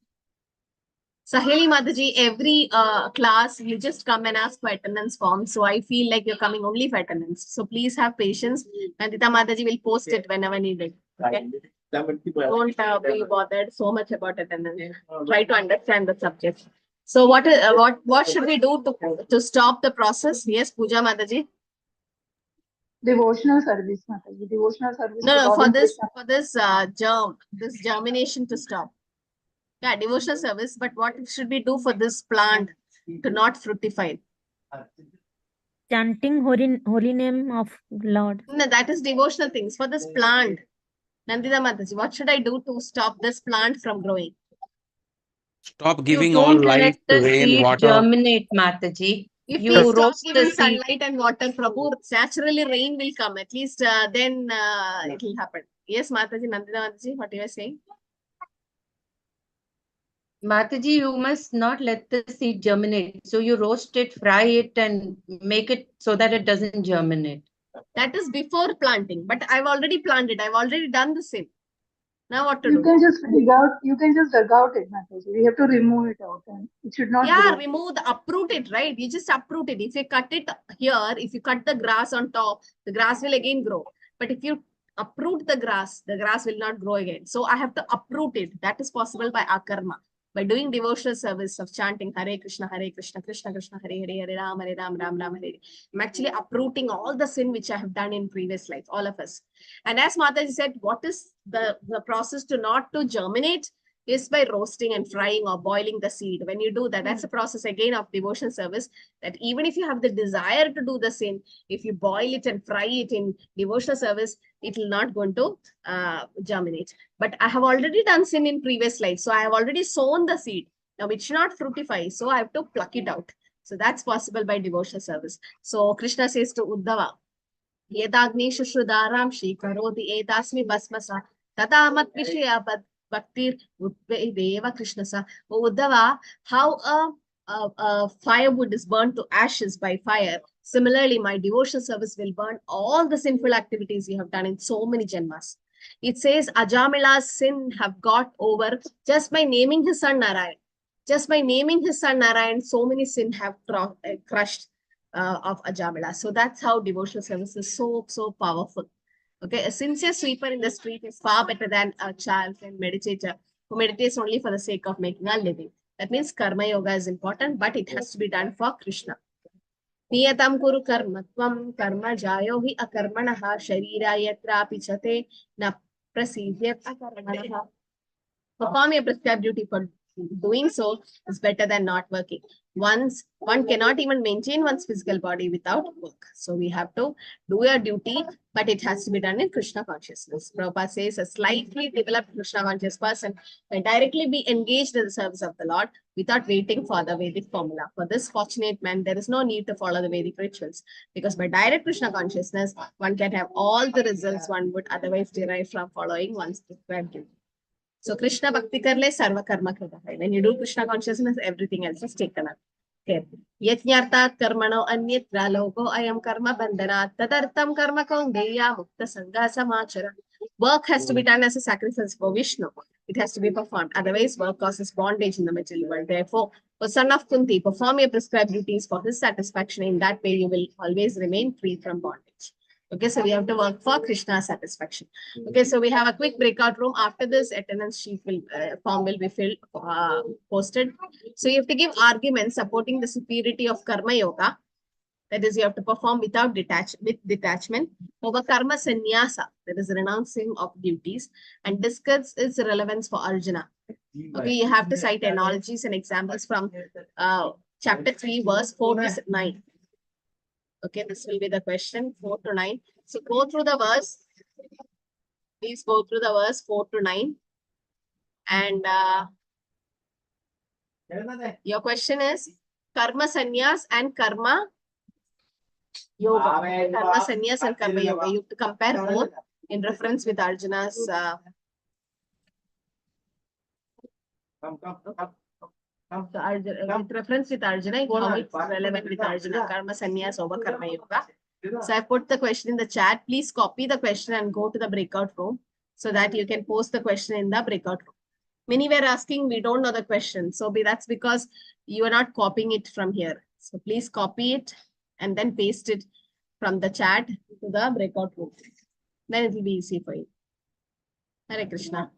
Saheli Mataji, every class, you just come and ask for attendance form. So I feel like you're coming only for attendance. So please have patience. Nandita Mataji will post it whenever needed. Okay? Don't be bothered so much about attendance. Try to understand the subject. So what should we do to stop the process? Yes, Pooja Mataji. Devotional service, Mataji. Devotional service. No, for this germination to stop. Yeah, devotional service. But what should we do for this plant to not fructify? Chanting holy name of Lord. No, that is devotional things. For this plant, Nandita Mataji, what should I do to stop this plant from growing? Stop giving all light, rain, water. Germinate, Mataji. If You we stop roast giving the seed. sunlight and water, Prabhu, naturally rain will come. At least then it will happen. Yes, Mataji, Nandita Mataji, what you are saying? Mataji, you must not let the seed germinate. So you roast it, fry it, and make it so that it doesn't germinate. That is before planting. But I've already planted. I've already done the same. Now what to do? You can just dig out it, Mataji. We have to remove it out, and it should not. Yeah, grow. uproot it, right? You just uproot it. If you cut it here, if you cut the grass on top, the grass will again grow. But if you uproot the grass will not grow again. So I have to uproot it. That is possible by akarma. By doing devotional service of chanting Hare Krishna, Krishna Krishna, Hare Hare, Hare Ram, Ram Ram, Hare. I'm actually uprooting all the sin which I have done in previous life, all of us. And as Mataji said, what is the process to not to germinate is by roasting and frying or boiling the seed. When you do that, that's a process again of devotional service, that even if you have the desire to do the sin, if you boil it and fry it in devotional service, it will not going to germinate. But I have already done sin in previous life. So I have already sown the seed. Now it should not fructify. So I have to pluck it out. So that's possible by devotional service. So Krishna says to Uddhava, Yedagni Shushrudaram Shri Karoti Edasmi Basmasa Tatamat Vishaya Bhakti Deva Krishna Sa. Uddhava, how a firewood is burnt to ashes by fire. Similarly, my devotional service will burn all the sinful activities you have done in so many janmas. It says Ajamila's sin have got over just by naming his son Narayan. Just by naming his son Narayan, so many sin have crushed of Ajamila. So that's how devotional service is so powerful. Okay, a sincere sweeper in the street is far better than a child and meditator who meditates only for the sake of making a living. That means karma yoga is important, but it has to be done for Krishna. Niyatam kuru karmatvam karma jayo hi akarmanaha sharira yatra pichate na prasidyat akarmanaha. Perform your prescribed duty. For doing so is better than not working. One cannot even maintain one's physical body without work. So we have to do your duty, but it has to be done in Krishna consciousness. Prabhupada says a slightly developed Krishna conscious person can directly be engaged in the service of the Lord without waiting for the Vedic formula. For this fortunate man, there is no need to follow the Vedic rituals, because by direct Krishna consciousness, one can have all the results one would otherwise derive from following one's prescribed duty. So Krishna Bhakti karle sarva karma krita hai. When you do Krishna consciousness, everything else is taken up. Okay. Yajñartat karmano anyatra logo ayam karma bandhanat tadartam karma kaundeya mukta sangha samachara. Work has to be done as a sacrifice for Vishnu. It has to be performed. Otherwise, work causes bondage in the material world. Therefore, O son of Kunti, perform your prescribed duties for his satisfaction. In that way, you will always remain free from bondage. Okay, so we have to work for Krishna's satisfaction. Okay, so we have a quick breakout room. After this, attendance sheet form will be filled, posted. So you have to give arguments supporting the superiority of Karma Yoga. That is, you have to perform with detachment over Karma Sannyasa, that is renouncing of duties, and discuss its relevance for Arjuna. Okay, you have to cite analogies and examples from chapter 3, verse 4 to 9. Okay, this will be the question 4 to 9. So go through the verse. Please go through the verse 4 to 9. And your question is Karma Sannyas and Karma Yoga. Karma Sannyas and Karma Yoga. You have to compare both in reference with Arjuna's. With reference with Arjuna, how it's relevant with Arjuna. Karma Sannyas over Karma Yoga. So I put the question in the chat. Please copy the question and go to the breakout room so that you can post the question in the breakout room. Many were asking, we don't know the question. So that's because you are not copying it from here. So please copy it and then paste it from the chat to the breakout room. Then it will be easy for you. Hare Krishna.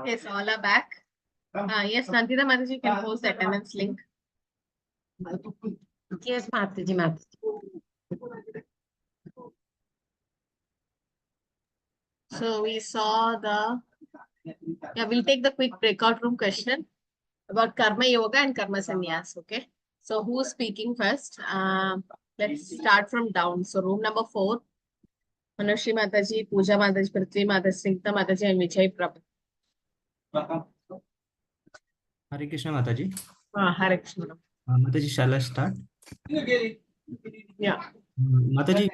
Yes, all are back. Yes, Nandita Mataji, you can post the attendance link. Yes, Mataji, Mataji. So we saw we'll take the quick breakout room question about Karma Yoga and Karma Sannyas, okay? So who's speaking first? Let's start from down. So room number 4, Manushi Mataji, Pooja Mataji, Prithvi Mataji, Singta Mataji, and Vijay Prabhu. Hare Krishna Mataji. Hare Krishna. Mataji, shall I start? Yeah. Mataji,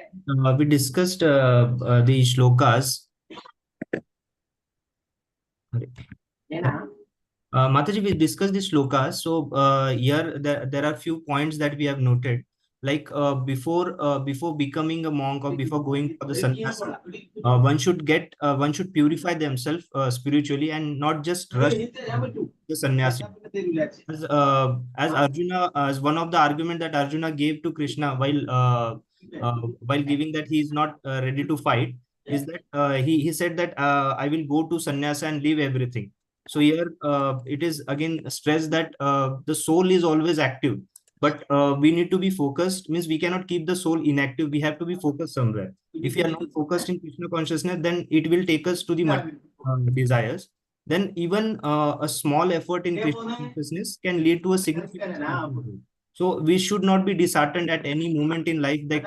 we discussed the shlokas. Mataji, we discussed the shlokas. So here there are few points that we have noted. Like before becoming a monk or before going for the sannyasa, one should purify themselves spiritually and not just rush the sannyasi. As Arjuna, as one of the argument that Arjuna gave to Krishna while giving that he is not ready to fight, is that he said that I will go to sannyasa and leave everything. So here it is again stressed that the soul is always active, but we need to be focused. Means we cannot keep the soul inactive. We have to be focused somewhere. If we are not focused in Krishna consciousness, then it will take us to the desires. Then even a small effort in Krishna consciousness can lead to a significant spiritual growth. So we should not be disheartened at any moment in life that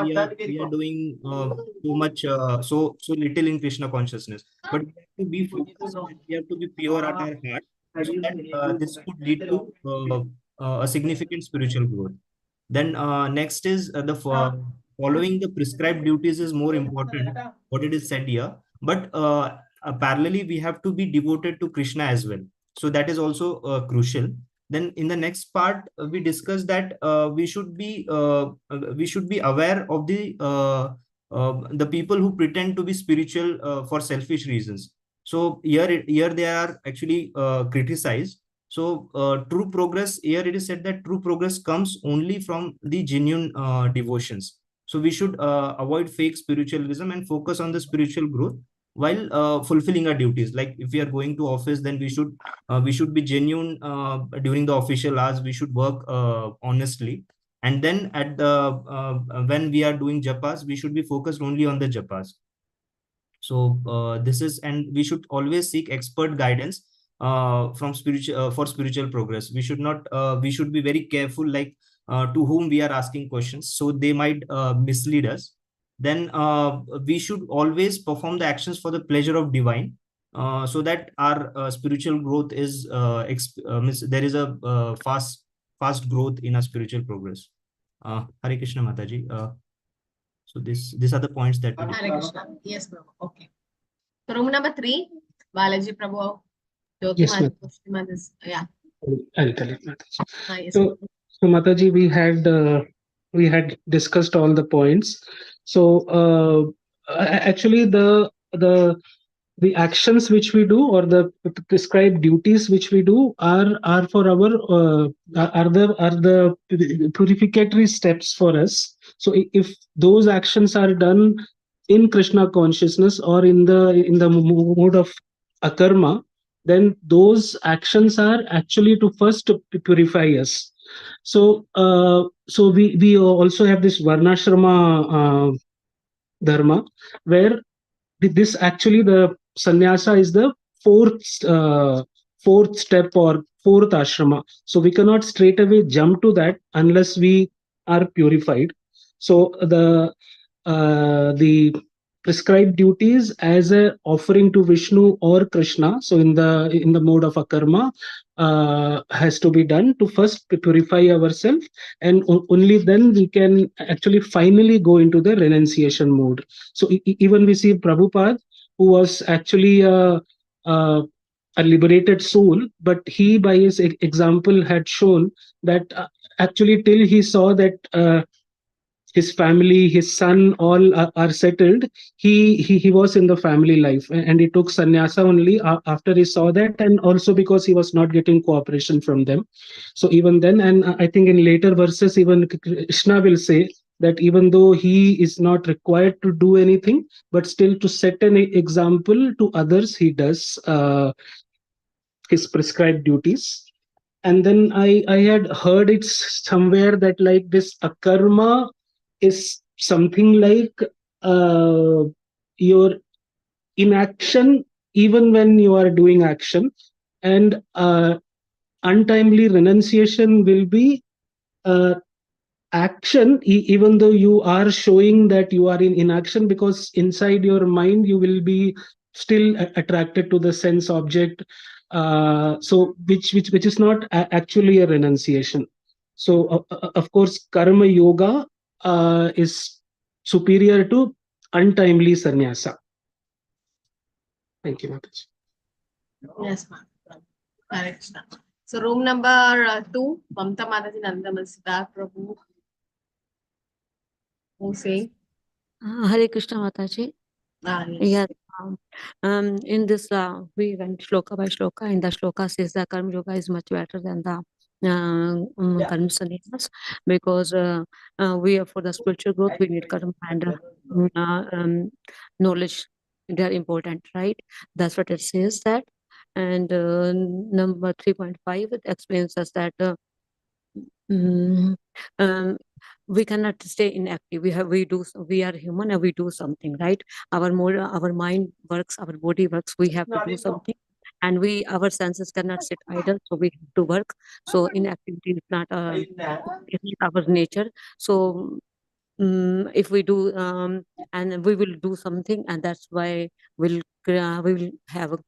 we are doing so much, so little in Krishna consciousness. But we have to be focused and we have to be pure at our heart, so that this could lead to a significant spiritual growth. Then next is following the prescribed duties is more important, what it is said here. But parallelly, we have to be devoted to Krishna as well. So that is also crucial. Then in the next part, we discussed that we should be aware of the people who pretend to be spiritual for selfish reasons. So here they are actually criticized. So true progress, here it is said that true progress comes only from the genuine devotions. So we should avoid fake spiritualism and focus on the spiritual growth while fulfilling our duties. Like if we are going to office, then we should be genuine during the official hours. We should work honestly, and then at the when we are doing japas, we should be focused only on the japas. So this is, and we should always seek expert guidance from for spiritual progress. We should be very careful, like to whom we are asking questions, so they might mislead us. Then we should always perform the actions for the pleasure of divine, so that our spiritual growth is there is a fast growth in our spiritual progress. Hare Krishna Mataji. So these are the points that we Hare Krishna. Yes, Prabhu. Okay. So room number 3, Balaji Prabhu. Yes, ma'am. Yeah. I'll tell it, Mataji. Yes. So Mataji, we had discussed all the points. So actually the actions which we do, or the prescribed duties which we do, are for our are the purificatory steps for us. So if those actions are done in Krishna consciousness or in the mode of akarma, then those actions are actually to first purify us. So so we also have this varnashrama dharma, where this actually, the sannyasa is the fourth step or fourth ashrama. So we cannot straight away jump to that unless we are purified. So the prescribed duties as a offering to Vishnu or Krishna, so in the mode of akarma, has to be done to first purify ourselves, and only then we can actually finally go into the renunciation mode. So even we see Prabhupada, who was actually a liberated soul, but he by his example had shown that actually till he saw that his family, his son, all are settled, he was in the family life, and he took sannyasa only after he saw that, and also because he was not getting cooperation from them. So even then, and I think in later verses even Krishna will say that even though he is not required to do anything, but still to set an example to others, he does his prescribed duties. And then I had heard it somewhere that like this akarma is something like your inaction even when you are doing action, and untimely renunciation will be action even though you are showing that you are in inaction, because inside your mind you will be still attracted to the sense object, so which is not actually a renunciation. So of course karma yoga is superior to untimely sannyasa. Thank you, Mataji. Yes, ma'am. Correct. So room number 2, Mamta Mataji, Nandamal Siddharth Prabhu. Who say? Hare Krishna Mataji. Yes. Yes. In this, we went shloka by shloka. In the shloka says the karma yoga is much better than the karma sannyas, because we are for the spiritual growth, we need karma and knowledge. They are important, right? That's what it says that. And number 3.5, it explains us that we cannot stay inactive. We are human and we do something, right? Our mind works, our body works, we have to do something, and our senses cannot sit idle, so we have to work. So inactivity is not our nature. So if we do and we will do something, and that's why we will have a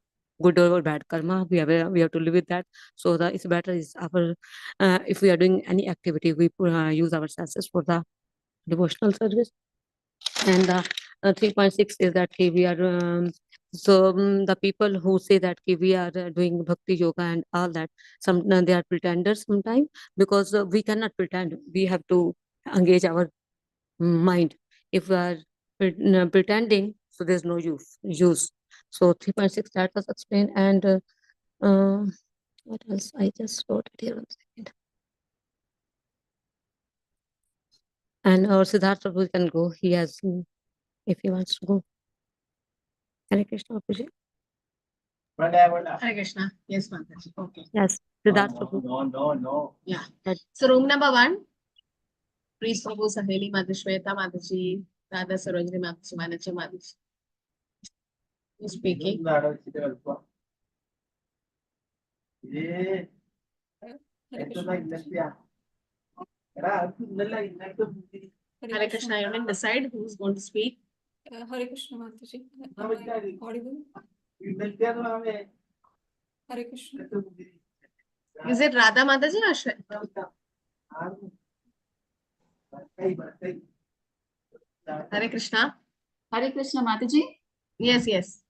good or bad karma. We have to live with that. So it's better is our if we are doing any activity, we use our senses for the devotional service. And 3.6 is that we are the people who say that we are doing bhakti yoga and all that, they are pretenders sometimes, because we cannot pretend. We have to engage our mind. If we are pretending, so there's no use. So 3.6, that was explained. And what else? I just wrote it here, 1 second. And our Siddharth Prabhu can go. He has, if he wants to go. Hare Krishna, Prabhuji. Hare Krishna. Yes, Mataji. Okay. Yes, Siddharth Prabhu. No. Yeah. That- So room number 1, Priest Prabhu, Saheli Mataji, Shweta Mataji, Dada Sarojini Mataji, Manacha Mataji. Who's speaking? Hare Krishna, you didn't decide who's going to speak? Hare Krishna Mataji. Am I audible? Hare Krishna. Is it Radha Mataji or Shweta? Hare Krishna. Hare Krishna Mataji. Yes, yes.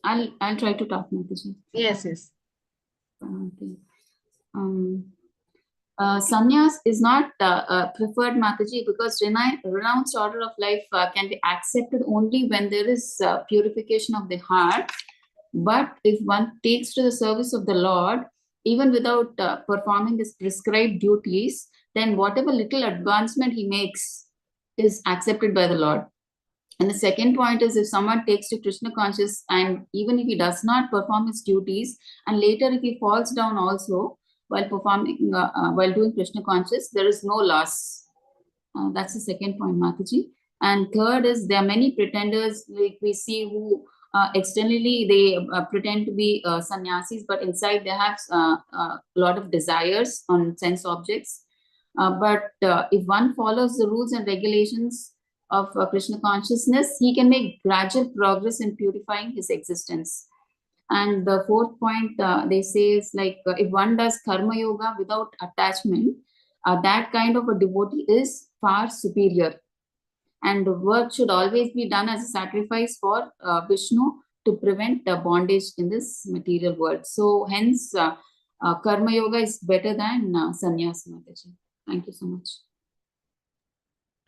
I'll try to talk, Mataji. Yes, yes. Okay. Sannyas is not preferred, Mataji, because renounced order of life can be accepted only when there is purification of the heart. But if one takes to the service of the Lord, even without performing his prescribed duties, then whatever little advancement he makes is accepted by the Lord. And the second point is, if someone takes to Krishna conscious, and even if he does not perform his duties, and later if he falls down also while performing, while doing Krishna conscious, there is no loss. That's the second point, Mataji. And third is, there are many pretenders, like we see, who externally they pretend to be sannyasis, but inside they have a lot of desires on sense objects. But if one follows the rules and regulations of Krishna consciousness, he can make gradual progress in purifying his existence. And the fourth point they say is like, if one does karma yoga without attachment, that kind of a devotee is far superior. And the work should always be done as a sacrifice for Vishnu to prevent bondage in this material world. So hence, karma yoga is better than sannyas, Mataji. Thank you so much.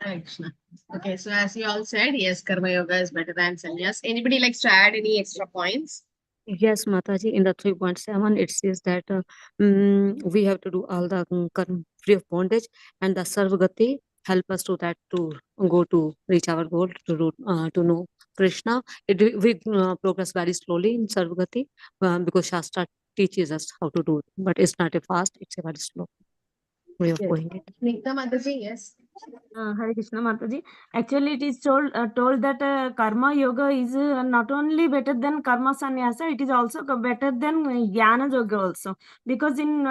Hare Krishna. Okay, so as you all said, yes, karma yoga is better than sannyas. Anybody likes to add any extra points? Yes, Mataji, in the 3.7, it says that we have to do all the karma free of bondage, and the sarvagati help us to that to go to reach our goal to know Krishna. We progress very slowly in Sarvagati because Shastra teaches us how to do it, but it's not a fast; it's a very slow way of Yes. going it. Snigdha Mataji, yes. Hare Krishna Mataji. Actually, it is told that karma yoga is not only better than karma sannyasa, it is also better than jnana yoga also. Because in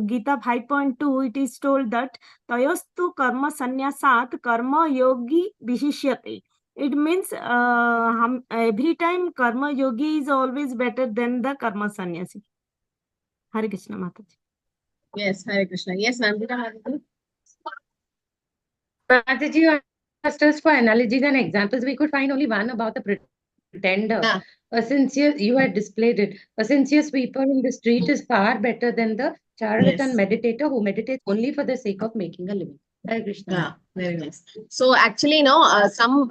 Gita 5.2, it is told that tayostu karma sannyasat karma yogi vishishyate. It means every time karma yogi is always better than the karma sannyasi. Hare Krishna Mataji. Yes, Hare Krishna. Yes, Nandita Mataji. Mataji, you asked us for analogies and examples. We could find only one about the pretender. Yeah. A sincere, you had displayed it. A sincere sweeper in the street is far better than the charlatan Yes. meditator who meditates only for the sake of making a living. Hare Krishna. Yeah, very nice. So actually, some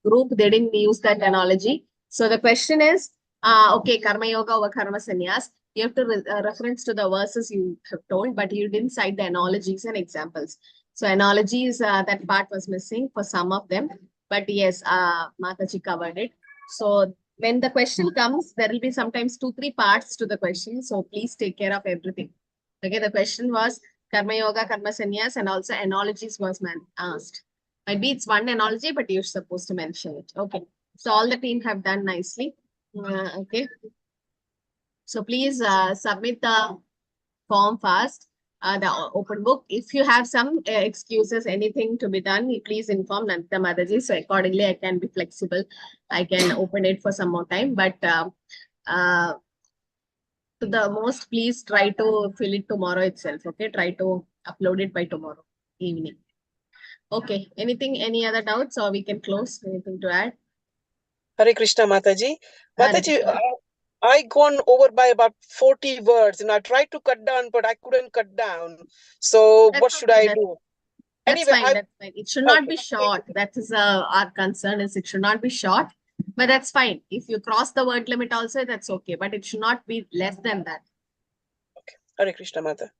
group, they didn't use that analogy. So the question is, okay, karma yoga over karma sannyas. You have to reference to the verses you have told, but you didn't cite the analogies and examples. So analogies, that part was missing for some of them. But yes, Mataji covered it. So when the question comes, there will be sometimes 2-3 parts to the question. So please take care of everything. Okay, the question was karma yoga, karma sannyas, and also analogies was asked. Maybe it's one analogy, but you're supposed to mention it. Okay. So all the team have done nicely. Okay. So please submit the form fast, the open book. If you have some excuses, anything to be done, you please inform Nandita Mataji. So accordingly, I can be flexible. I can open it for some more time. But to the most, please try to fill it tomorrow itself. Okay. Try to upload it by tomorrow evening. Okay. Any other doubts, or we can close? Anything to add? Hare Krishna Mataji. Hare Mataji, Krishna. I gone over by about 40 words and I tried to cut down, but I couldn't cut down. So That's what should okay. I do? That's Anyway, fine. That's fine. It should not be short. That is our concern, is it should not be short. But that's fine. If you cross the word limit also, that's okay. But it should not be less than that. Hare Krishna Mata.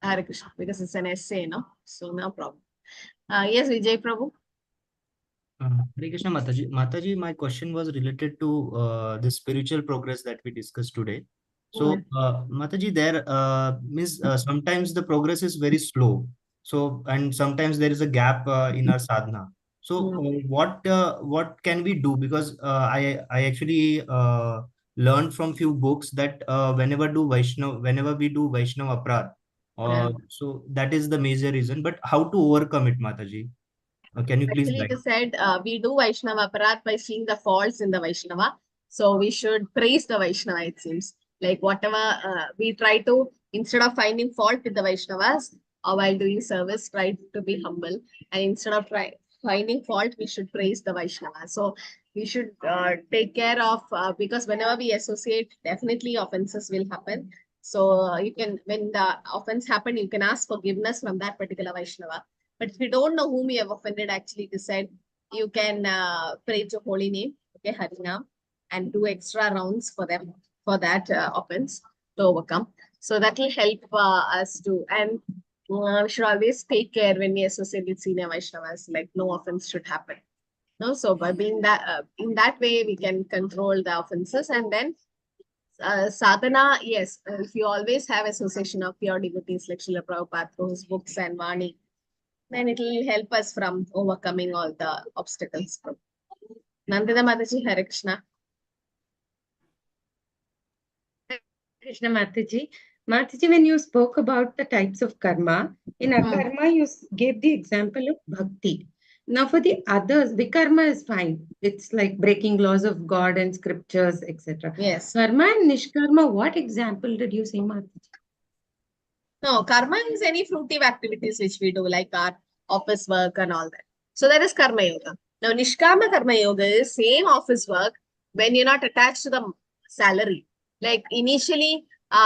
Hare Krishna. Because it's an essay, no? So no problem. Yes, Vijay Prabhu. Hare Krishna Mataji. Mataji, my question was related to the spiritual progress that we discussed today. So, Mataji, there means sometimes the progress is very slow. So, and sometimes there is a gap in our sadhana. So, what can we do? Because I actually learned from few books that whenever we do Vaishnava Aparadh, so that is the major reason. But how to overcome it, Mataji? Can you please Actually, guide? it is said we do Vaishnava Aparadh by seeing the faults in the Vaishnava. So we should praise the Vaishnava, it seems. Like whatever we try to, instead of finding fault with the Vaishnavas or while doing service, try to be humble. And instead of finding fault, we should praise the Vaishnava. So we should take care of, because whenever we associate, definitely offenses will happen. So you can, when the offense happened, you can ask forgiveness from that particular Vaishnava. But if you don't know whom you have offended, actually, it is said you can pray to holy name, okay, Harinam, and do extra rounds for them for that offense to overcome. So that will help us to, and we should always take care when we associate with senior Vaishnavas, like no offense should happen. No, so by being that in that way, we can control the offenses, and then sadhana, yes, if you always have association of pure devotees like Srila Prabhupada through his books and Vani, then it will help us from overcoming all the obstacles. Nandita Mataji, Hare Krishna. Krishna Mataji. Mataji, when you spoke about the types of karma, in akarma, you gave the example of bhakti. Now, for the others, vikarma is fine. It's like breaking laws of God and scriptures, etc. Yes. Karma and nishkarma, what example did you say, Mataji? No, karma is any fruitive activities which we do, like our office work and all that. So that is karma yoga. Now, nishkama karma yoga is same office work when you're not attached to the salary. Like initially,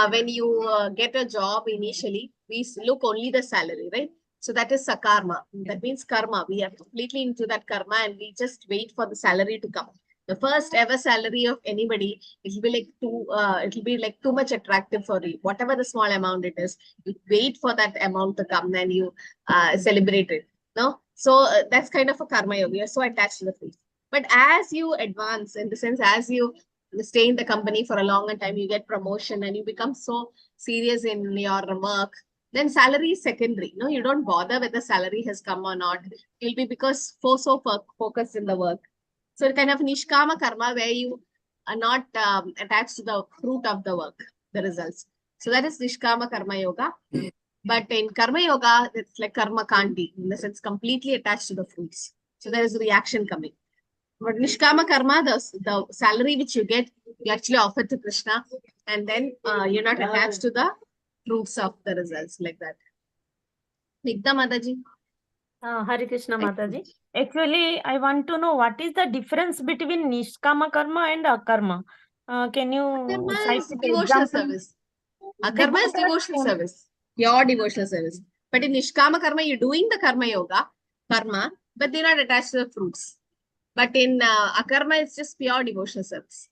when you get a job, initially, we look only the salary, right? So that is sakarma. That means karma. We are completely into that karma and we just wait for the salary to come. The first ever salary of anybody, it'll be like too much attractive for you. Whatever the small amount it is, you wait for that amount to come and you celebrate it. No, so that's kind of a karma yoga. You're so attached to the fruits. But as you advance, in the sense, as you stay in the company for a longer time, you get promotion and you become so serious in your work, then salary is secondary. No, you don't bother whether salary has come or not. It'll be because focused in the work. So kind of nishkama karma where you are not attached to the fruit of the work, the results. So that is nishkama karma yoga. But in karma yoga, it's like karma kanti, in the sense completely attached to the fruits. So there is reaction coming. But nishkama karma, the salary which you get, you actually offer to Krishna, and then you're not attached to the fruits of the results like that. Nigda Mataji. Hare Krishna Mataji. Actually, I want to know what is the difference between nishkama karma and akarma. Can you Akarma cite is the devotional example? service. Akarma is devotional service, pure devotional service. But in nishkama karma, you're doing the karma yoga, karma, but they're not attached to the fruits. But in akarma, it's just pure devotional service.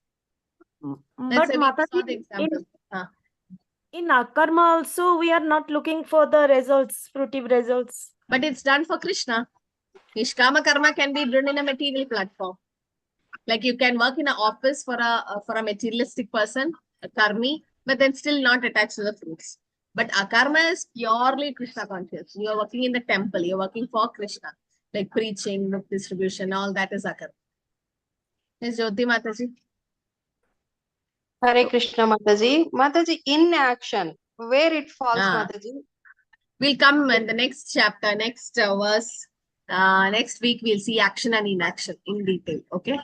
That's But why we saw the Mataji, example. in akarma also, we are not looking for the results, fruitive results. But it's done for Krishna. Nishkama karma can be done in a material platform. Like you can work in an office for a materialistic person, a karmi, but then still not attached to the fruits. But akarma is purely Krishna conscious. You are working in the temple. You are working for Krishna, like preaching, book distribution, all that is akarma. Yes, Jyoti Mataji. Hare Krishna Mataji. Mataji, in action, where it falls, Mataji? We'll come in the next chapter, next verse. Next week, we'll see action and inaction in detail. Okay?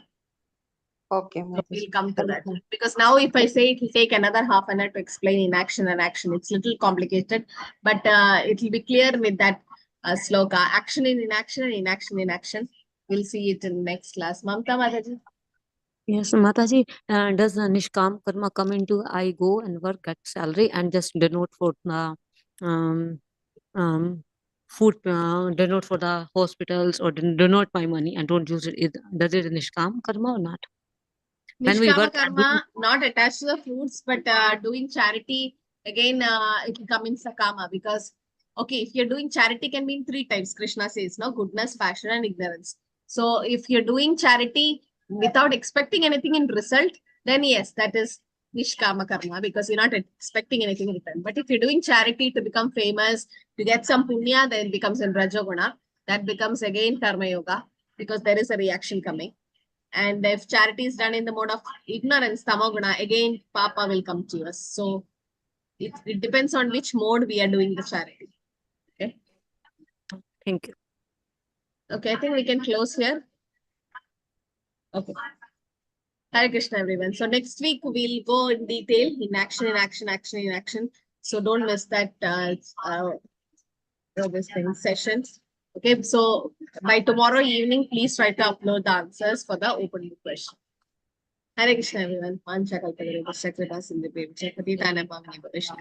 Okay, So Mataji. we'll come to that. Because now if I say it will take another half an hour to explain inaction and action, it's a little complicated. But it will be clear with that sloka. Action in inaction and inaction in action. We'll see it in next class. Mamta Mataji. Yes, Mataji, does Nishkam Karma come into I go and work, get salary, and just denote for food, denote for the hospitals, or denote my money and don't use it? Does it Nishkam Karma or not? When we Nishkama work, karma, not attached to the fruits, but doing charity, again, it will come in sakama because, okay, if you're doing charity can mean 3 types, Krishna says, no, goodness, passion, and ignorance. So if you're doing charity without expecting anything in result, then yes, that is Nishkama karma because you're not expecting anything in return. But if you're doing charity to become famous, to get some punya, then it becomes in Rajoguna. That becomes again karma yoga because there is a reaction coming. And if charity is done in the mode of ignorance, tamoguna, again, papa will come to us. So it depends on which mode we are doing the charity. Okay. Thank you. Okay, I think we can close here. Okay. Hare Krishna, everyone. So next week we'll go in detail in action, in action, action, in action. So don't miss that this thing sessions. Okay, so by tomorrow evening, please try to upload the answers for the open book question. Hare Krishna, everyone. Mancha kalpagare, Vashakrita Sindhi, Patitanam Pavani Bhavishya.